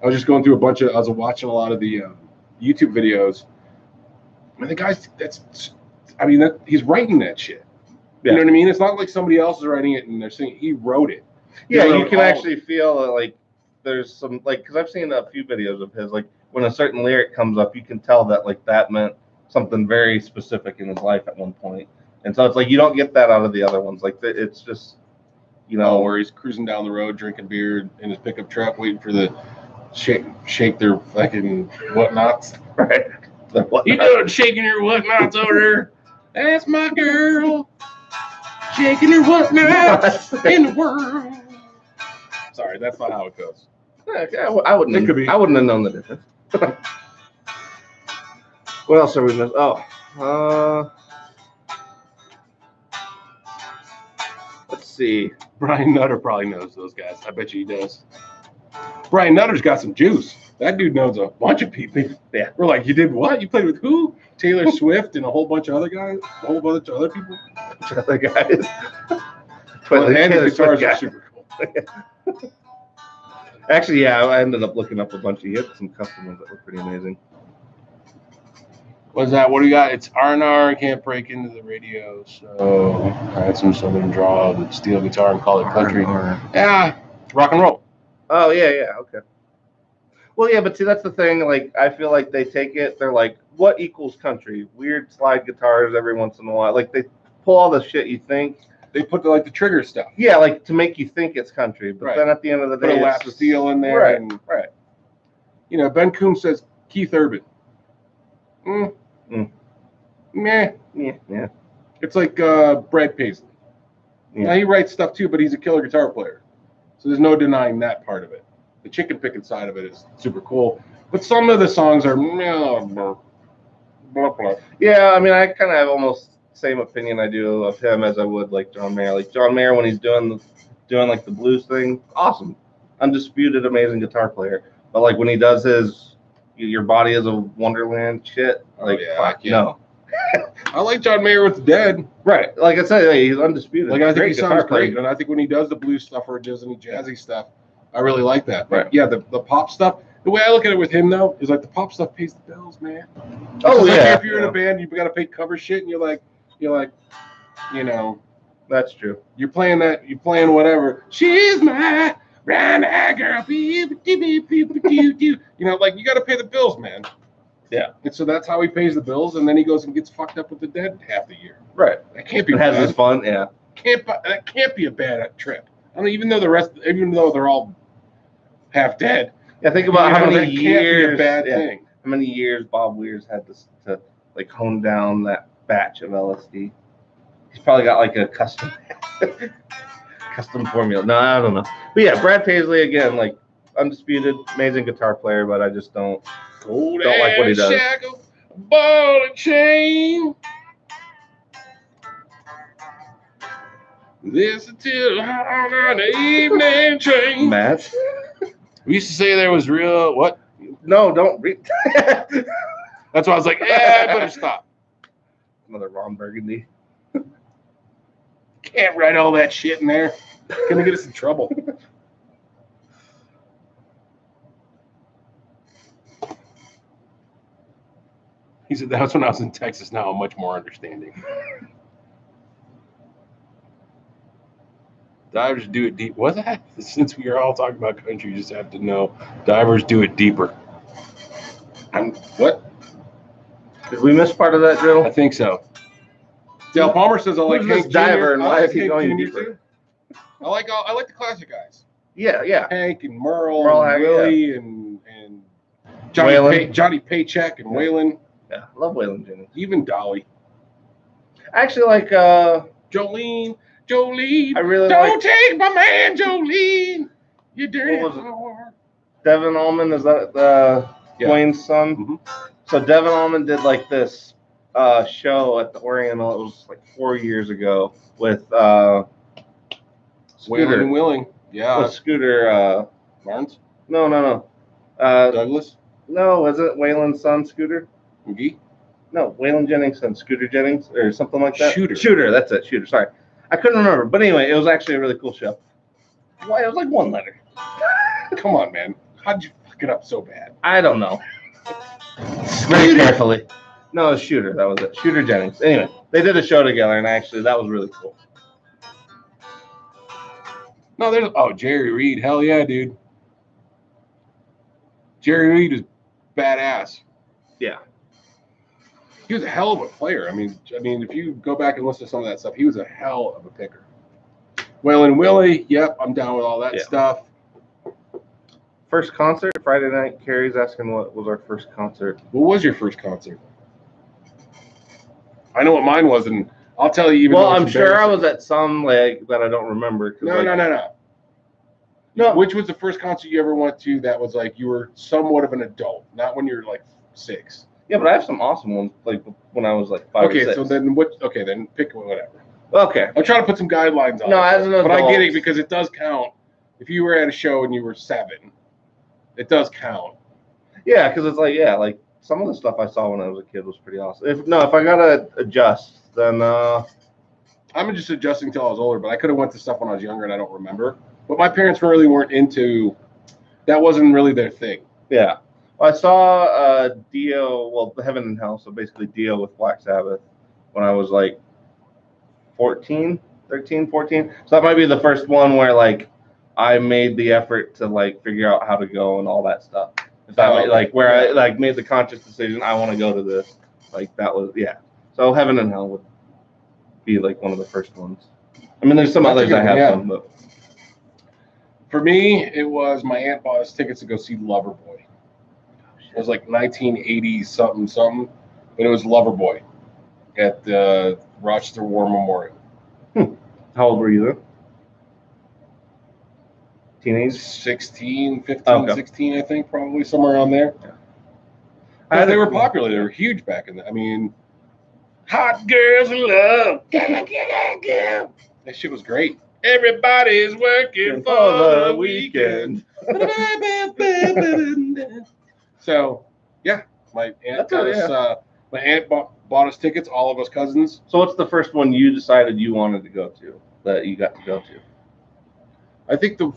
I was just going through I was watching a lot of the YouTube videos. I mean, the guy's he's writing that shit. You know what I mean? It's not like somebody else is writing it and they're saying he wrote it. Yeah, you can actually feel like there's some because I've seen a few videos of his. Like when a certain lyric comes up, you can tell that like that meant something very specific in his life at one point. And so it's like you don't get that out of the other ones. Like it's just where he's cruising down the road drinking beer in his pickup truck, waiting for the shake their fucking whatnots. Right. You doing shaking your whatnots over there? That's my girl. Shaking her whatnots in the world. Sorry, that's not how it goes. I wouldn't have known the difference. What else are we missing? Let's see. Brian Nutter probably knows those guys. I bet you he does. Brian Nutter's got some juice. That dude knows a bunch of people. Yeah. We're like, you did what? You played with who? Taylor Swift and a whole bunch of other guys? A whole bunch of other people? Other guys. Well, and his guitars are super cool. Actually, I ended up looking up a bunch. He had some custom ones that were pretty amazing. What's that? What do you got? It's R&R, can't break into the radio. So I had some southern draw, the steel guitar, and call it country. Yeah, rock and roll. Oh, yeah, okay. Well, yeah, but see, that's the thing. Like, I feel like they take it. They're like, what equals country? Weird slide guitars every once in a while. Like, they pull all the shit you think. They put the trigger stuff. Yeah, like to make you think it's country. But then at the end of the day, put a lap steel in there. Right, and, right. You know, Ben Coombs says Keith Urban. Meh. Yeah. It's like Brad Paisley. Yeah. Now, he writes stuff too, but he's a killer guitar player. So there's no denying that part of it. The chicken picking side of it is super cool. But some of the songs are blah, blah. Yeah, I mean, I kind of have almost the same opinion I do of him as I would like John Mayer. Like John Mayer, when he's doing like the blues thing, awesome, undisputed, amazing guitar player. But like when he does his "Your Body Is a Wonderland" shit, like no. I like John Mayer with the Dead. Right, like I said, he's undisputed. Like I think he sounds great, and I think when he does the blues stuff or does any jazzy stuff, I really like that. But yeah, the pop stuff. The way I look at it with him though is like the pop stuff pays the bills, man. Oh yeah. Like if you're in a band, you've got to pay cover shit, and you're like, you know, that's true. You're playing whatever. She's my brown-eyed girl. You know, like you got to pay the bills, man. Yeah. And so that's how he pays the bills, and then he goes and gets fucked up with the Dead half the year. Right. That can't be. It has his fun. Yeah. That can't be a bad trip. I mean, even though they're all half dead. Yeah, think about how many years. Can't be a bad thing. How many years Bob Weir's had to like hone down that batch of LSD. He's probably got like a custom formula. No, I don't know. But yeah, Brad Paisley again, like undisputed, amazing guitar player, but I just don't like what he does. Shackle, ball and chain. This until on the evening train. Matt. We used to say there was real what? No, don't read. That's why I was like, I better stop. Another Ron Burgundy. Can't write all that shit in there. Gonna get us in trouble. He said that's when I was in Texas. Now I'm much more understanding. Divers do it deep. What's that? Since we are all talking about country, you just have to know divers do it deeper. What? Did we miss part of that drill? I think so. Dale Palmer says I like Hank Diver, and why is he Hank going Jr. deeper? Too. I like the classic guys. Yeah. Hank and Merle and Willie and Johnny Paycheck and Waylon. Yeah, I love Waylon Jennings. Even Dolly. I actually like Jolene. I really don't take my man Jolene. You dirty whore. Devin Allman, is that Wayne's son? Mm-hmm. So Devin Allman did like this show at the Oriental. It was like 4 years ago with Scooter. and Willing. Yeah. With Scooter Barnes? No. Douglas? No, is it Waylon's son, Scooter? McGee? No, Waylon Jennings' son, Scooter Jennings, or something like that. Shooter, that's it. Shooter, sorry. I couldn't remember. But anyway, it was actually a really cool show. Why? It was like one letter. Come on, man. How'd you fuck it up so bad? I don't know. Very carefully. No, it was Shooter. That was it. Shooter Jennings. Anyway, they did a show together, and actually, that was really cool. No, Jerry Reed. Hell yeah, dude. Jerry Reed is badass. Yeah. He was a hell of a player. I mean, if you go back and listen to some of that stuff, he was a hell of a picker. Waylon Willie, yep, I'm down with all that stuff. First concert, Friday night. Carrie's asking what was our first concert. What was your first concert? I know what mine was, and I'll tell you. Well, I'm sure I was at some that I don't remember. No. Which was the first concert you ever went to that was like you were somewhat of an adult, not when you're like 6? Yeah, but I have some awesome ones, like when I was like 5 or 6. So then what? Okay, then pick whatever. Okay. I'm trying to put some guidelines on. No, as an adult. But I get it because it does count. If you were at a show and you were 7, it does count. Yeah, because it's like some of the stuff I saw when I was a kid was pretty awesome. If I gotta adjust, then I'm just adjusting till I was older. But I could have went to stuff when I was younger and I don't remember. But my parents really weren't into. That wasn't really their thing. Yeah. Well, I saw Dio, well, Heaven and Hell, so basically Dio with Black Sabbath when I was like 13, 14. So that might be the first one where like I made the effort to like figure out how to go and all that stuff. If that made, like where I like made the conscious decision, I want to go to this. Like that was So Heaven and Hell would be like one of the first ones. I mean, there's some others I have some, but for me, it was my aunt bought us tickets to go see Loverboy. It was like 1980 something, but it was Loverboy at the Rochester War Memorial. How old were you then? Teenage? 16, 15, 16, I think, probably somewhere around there. Yeah. They were popular. They were huge back in the. I mean, hot girls in love. That shit was great. Everybody's working for the weekend. So, yeah, my aunt my aunt bought us tickets, all of us cousins. So what's the first one you decided you wanted to go to that you got to go to? I think I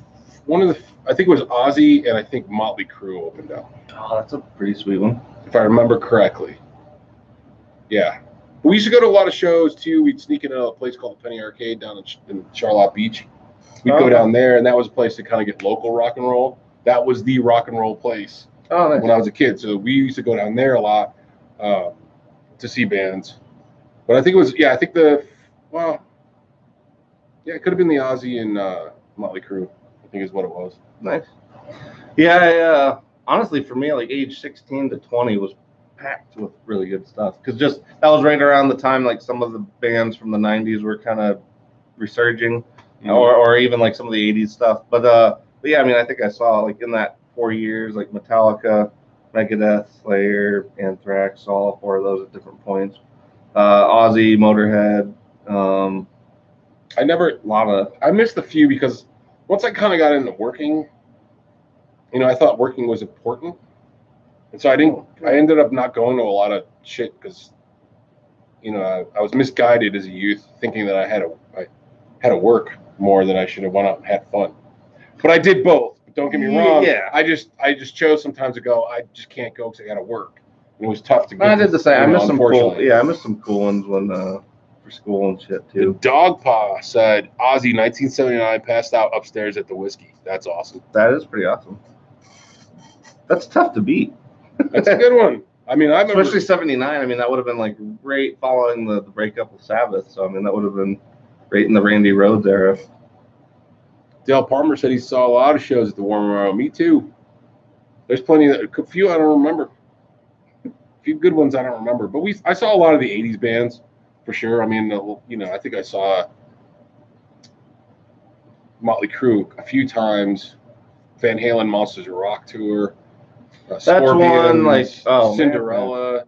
think it was Ozzy and I think Motley Crue opened up. Oh, that's a pretty sweet one. If I remember correctly. Yeah. We used to go to a lot of shows too. We'd sneak into a place called the Penny Arcade down in Charlotte Beach. We'd go down there, and that was a place to kind of get local rock and roll. That was the rock and roll place when I was a kid. So we used to go down there a lot to see bands. But I think it was, it could have been the Ozzy and Motley Crue, I think is what it was. Nice. Yeah, honestly, for me, like age 16 to 20 was packed with really good stuff. Because that was right around the time, like some of the bands from the 90s were kind of resurging, or even like some of the 80s stuff. But yeah, I mean, I think I saw like in that 4 years, like Metallica, Megadeth, Slayer, Anthrax, all 4 of those at different points. Ozzy, Motorhead. I missed a few because once I kind of got into working, I thought working was important. And so I ended up not going to a lot of shit because, I was misguided as a youth thinking that I had to work more than I should have went out and had fun. But I did both. But don't get me wrong. Yeah. I just chose sometimes to go. I just can't go because I got to work. And it was tough to get. I did the same. I missed some cool. Yeah, I missed some cool ones when for school and shit too. The Dog Paw said Ozzy 1979 passed out upstairs at the Whiskey. That's awesome. That is pretty awesome. That's tough to beat. That's a good one. I mean, I remember, especially 79. I mean, that would have been like right following the breakup with Sabbath. So I mean, that would have been right in the Randy Rhoads era. Dale Palmer said he saw a lot of shows at the War Memorial. Me too. There's a few I don't remember. A few good ones I don't remember. But I saw a lot of the 80s bands for sure. I mean, I think I saw Motley Crue a few times. Van Halen Monsters of Rock tour. That's one like Cinderella.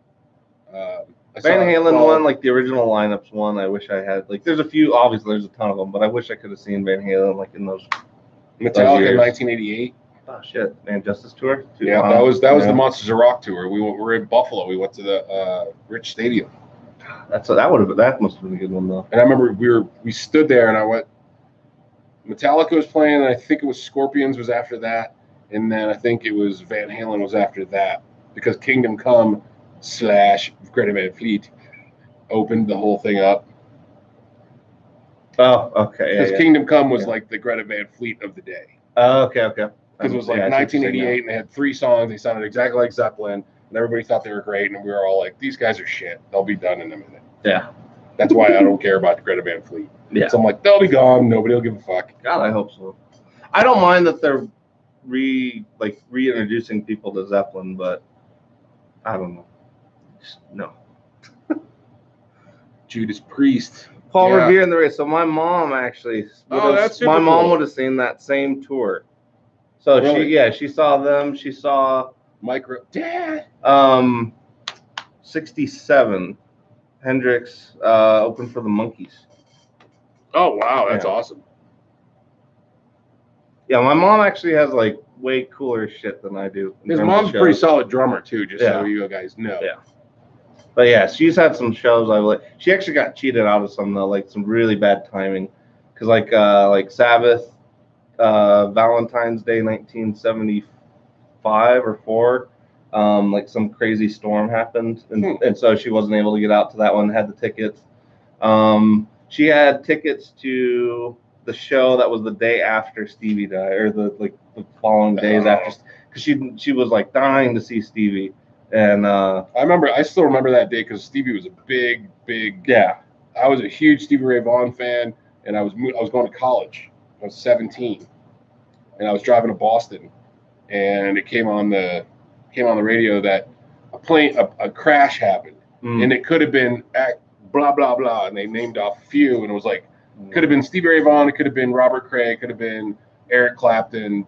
Van Halen one, like the original lineups one. I wish I had there's a few. Obviously, there's a ton of them, but I wish I could have seen Van Halen like in those. Metallica 1988. Oh shit, Man Justice tour. Yeah, that was the Monsters of Rock tour. We were in Buffalo. We went to the Rich Stadium. That must have been a good one though. And I remember we stood there and I went. Metallica was playing, and I think it was Scorpions was after that, and then I think it was Van Halen was after that because Kingdom Come / Greta Van Fleet opened the whole thing up. Oh, okay. Because Kingdom Come was like the Greta Van Fleet of the day. Oh, okay. Because it was like 1988, and they had 3 songs. They sounded exactly like Zeppelin, and everybody thought they were great, and we were all like, "These guys are shit. They'll be done in a minute." Yeah. That's why I don't care about the Greta Van Fleet. Yeah. So I'm like, they'll be gone. Nobody will give a fuck. God, I hope so. I don't mind that they're reintroducing people to Zeppelin, but I don't know. No. Judas Priest. Paul Revere in the race. So my mom actually. Mom would have seen that same tour. So really? she saw them. She saw Dad. 67. Hendrix opened for the Monkees. Oh wow, that's awesome. Yeah, my mom actually has way cooler shit than I do. His mom's a pretty solid drummer too, just so you guys know. Yeah. But yeah, she's had some shows she actually got cheated out of some though, some really bad timing. Cause like Sabbath, Valentine's Day 1975 or 4, Like some crazy storm happened, and so she wasn't able to get out to that one. Had the tickets. She had tickets to the show that was the day after Stevie died, or the following days after, because she was like dying to see Stevie. And I still remember that day because Stevie was a big. Yeah. I was a huge Stevie Ray Vaughan fan, and I was going to college. I was 17, and I was driving to Boston, and it came on the radio that a crash happened, and it could have been at blah blah blah, and they named off a few, and it was like could have been Stevie Ray Vaughan, it could have been Robert Cray, it could have been Eric Clapton,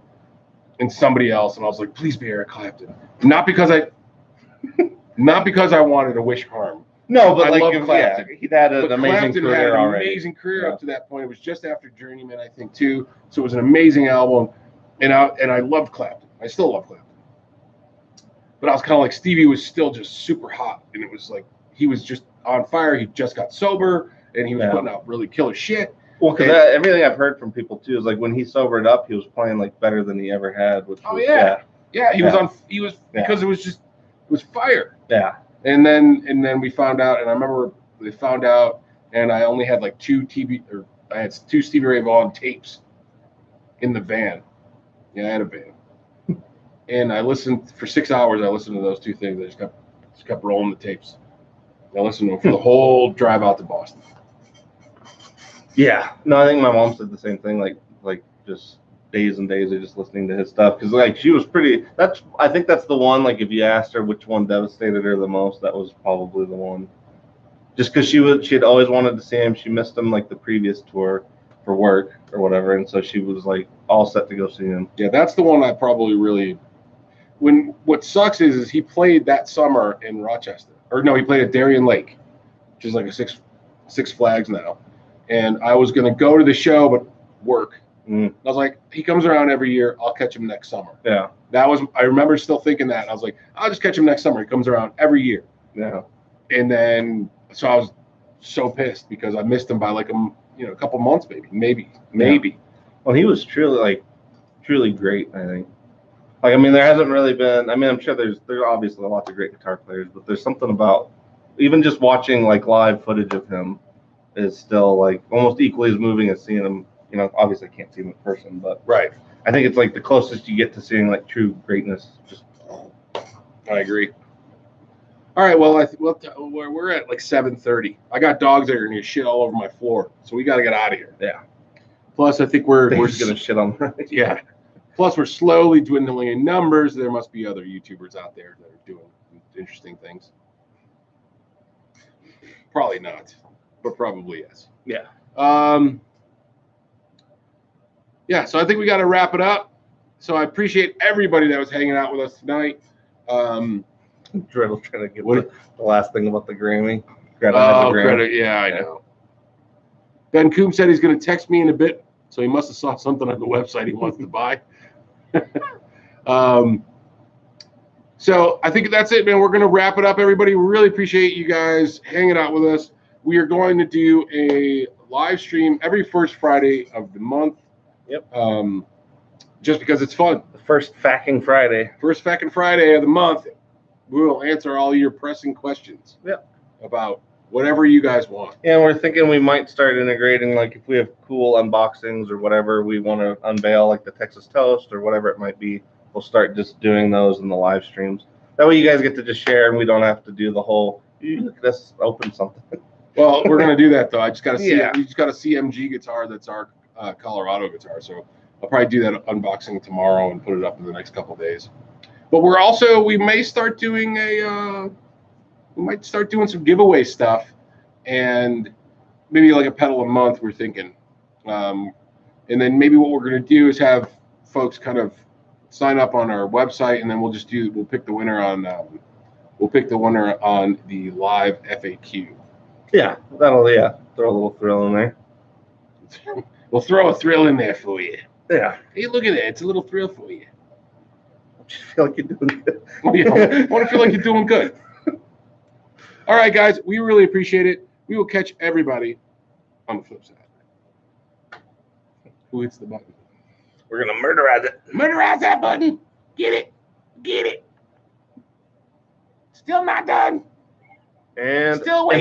and somebody else, and I was like, please be Eric Clapton, not because I wanted to wish harm. No, but I like love Clapton. Yeah, he'd had an amazing Clapton career had an already. amazing career up to that point. It was just after Journeyman, I think, too. So it was an amazing album, and I loved Clapton. I still love Clapton. But I was kind of like Stevie was still just super hot, and it was like he was just on fire. He just got sober, and he was putting out really killer shit. Well, because everything I've heard from people too is like when he sobered up, he was playing like better than he ever had. Which was, because it was fire. Yeah. And then we found out, and I remember they found out, and I only had like I had two Stevie Ray Vaughan tapes in the van. Yeah, I had a van, and I listened for 6 hours. I listened to those two things. I just kept rolling the tapes. I listened to them for the whole drive out to Boston. Yeah, no, I think my mom said the same thing. Like just days and days of just listening to his stuff, because like she was pretty. I think that's the one. Like if you asked her which one devastated her the most, that was probably the one. Just because she had always wanted to see him. She missed him like the previous tour for work or whatever, and so she was like all set to go see him. Yeah, that's the one I probably really. What sucks is he played that summer in Rochester, or no, he played at Darien Lake, which is like a Six Flags now. And I was gonna go to the show, but work. I was like, he comes around every year. I'll catch him next summer. Yeah. I remember still thinking that. I was like, I'll just catch him next summer. He comes around every year. Yeah. And then, so I was so pissed because I missed him by like a couple months, maybe. Yeah. Well, he was truly great, I think. Like, I mean, there hasn't really been. I mean, I'm sure there's obviously lots of great guitar players, but there's something about even just watching like live footage of him is still like almost equally as moving as seeing him. You know, obviously I can't see him in person, but right. I think it's like the closest you get to seeing like true greatness. I agree. All right, well, we're at like 7:30. I got dogs that are gonna shit all over my floor, so we got to get out of here. Yeah. Plus, I think we're just gonna shit on. Yeah. Plus, we're slowly dwindling in numbers. There must be other YouTubers out there that are doing interesting things. Probably not, but probably yes. Yeah. Yeah, so I think we got to wrap it up. So I appreciate everybody that was hanging out with us tonight. Dreddle trying to get the last thing about the Grammy. Credit. Yeah, I know. Ben Coombe said he's going to text me in a bit, so he must have saw something on the website he wants to buy. So I think that's it, man. We're going to wrap it up, everybody. We really appreciate you guys hanging out with us. We are going to do a live stream every first Friday of the month. Yep. Just because it's fun. The first F.A.Q Friday. First F.A.Q Friday of the month. We will answer all your pressing questions. Yep. About whatever you guys want. Yeah, we're thinking we might start integrating, like if we have cool unboxings or whatever we want to unveil, like the Texas Toast or whatever it might be, we'll start just doing those in the live streams. That way you guys get to just share and we don't have to do the whole, look at us open something. Well, we're going to do that though. I just got to see we just got a CMG guitar that's our Colorado guitar. So I'll probably do that unboxing tomorrow and put it up in the next couple of days. But we may start doing some giveaway stuff, and maybe like a pedal a month. We're thinking, and then maybe what we're going to do is have folks kind of sign up on our website, and then we'll pick the winner on the live F.A.Q. Yeah, throw a little thrill in there. We'll throw a thrill in there for you. Yeah. Hey, look at that. It's a little thrill for you. I feel like you're doing good. I want to feel like you're doing good. All right, guys. We really appreciate it. We will catch everybody on the flip side. Who hits the button? We're going to murderize it. Murderize that button. Get it. Get it. Still not done. And Still waiting.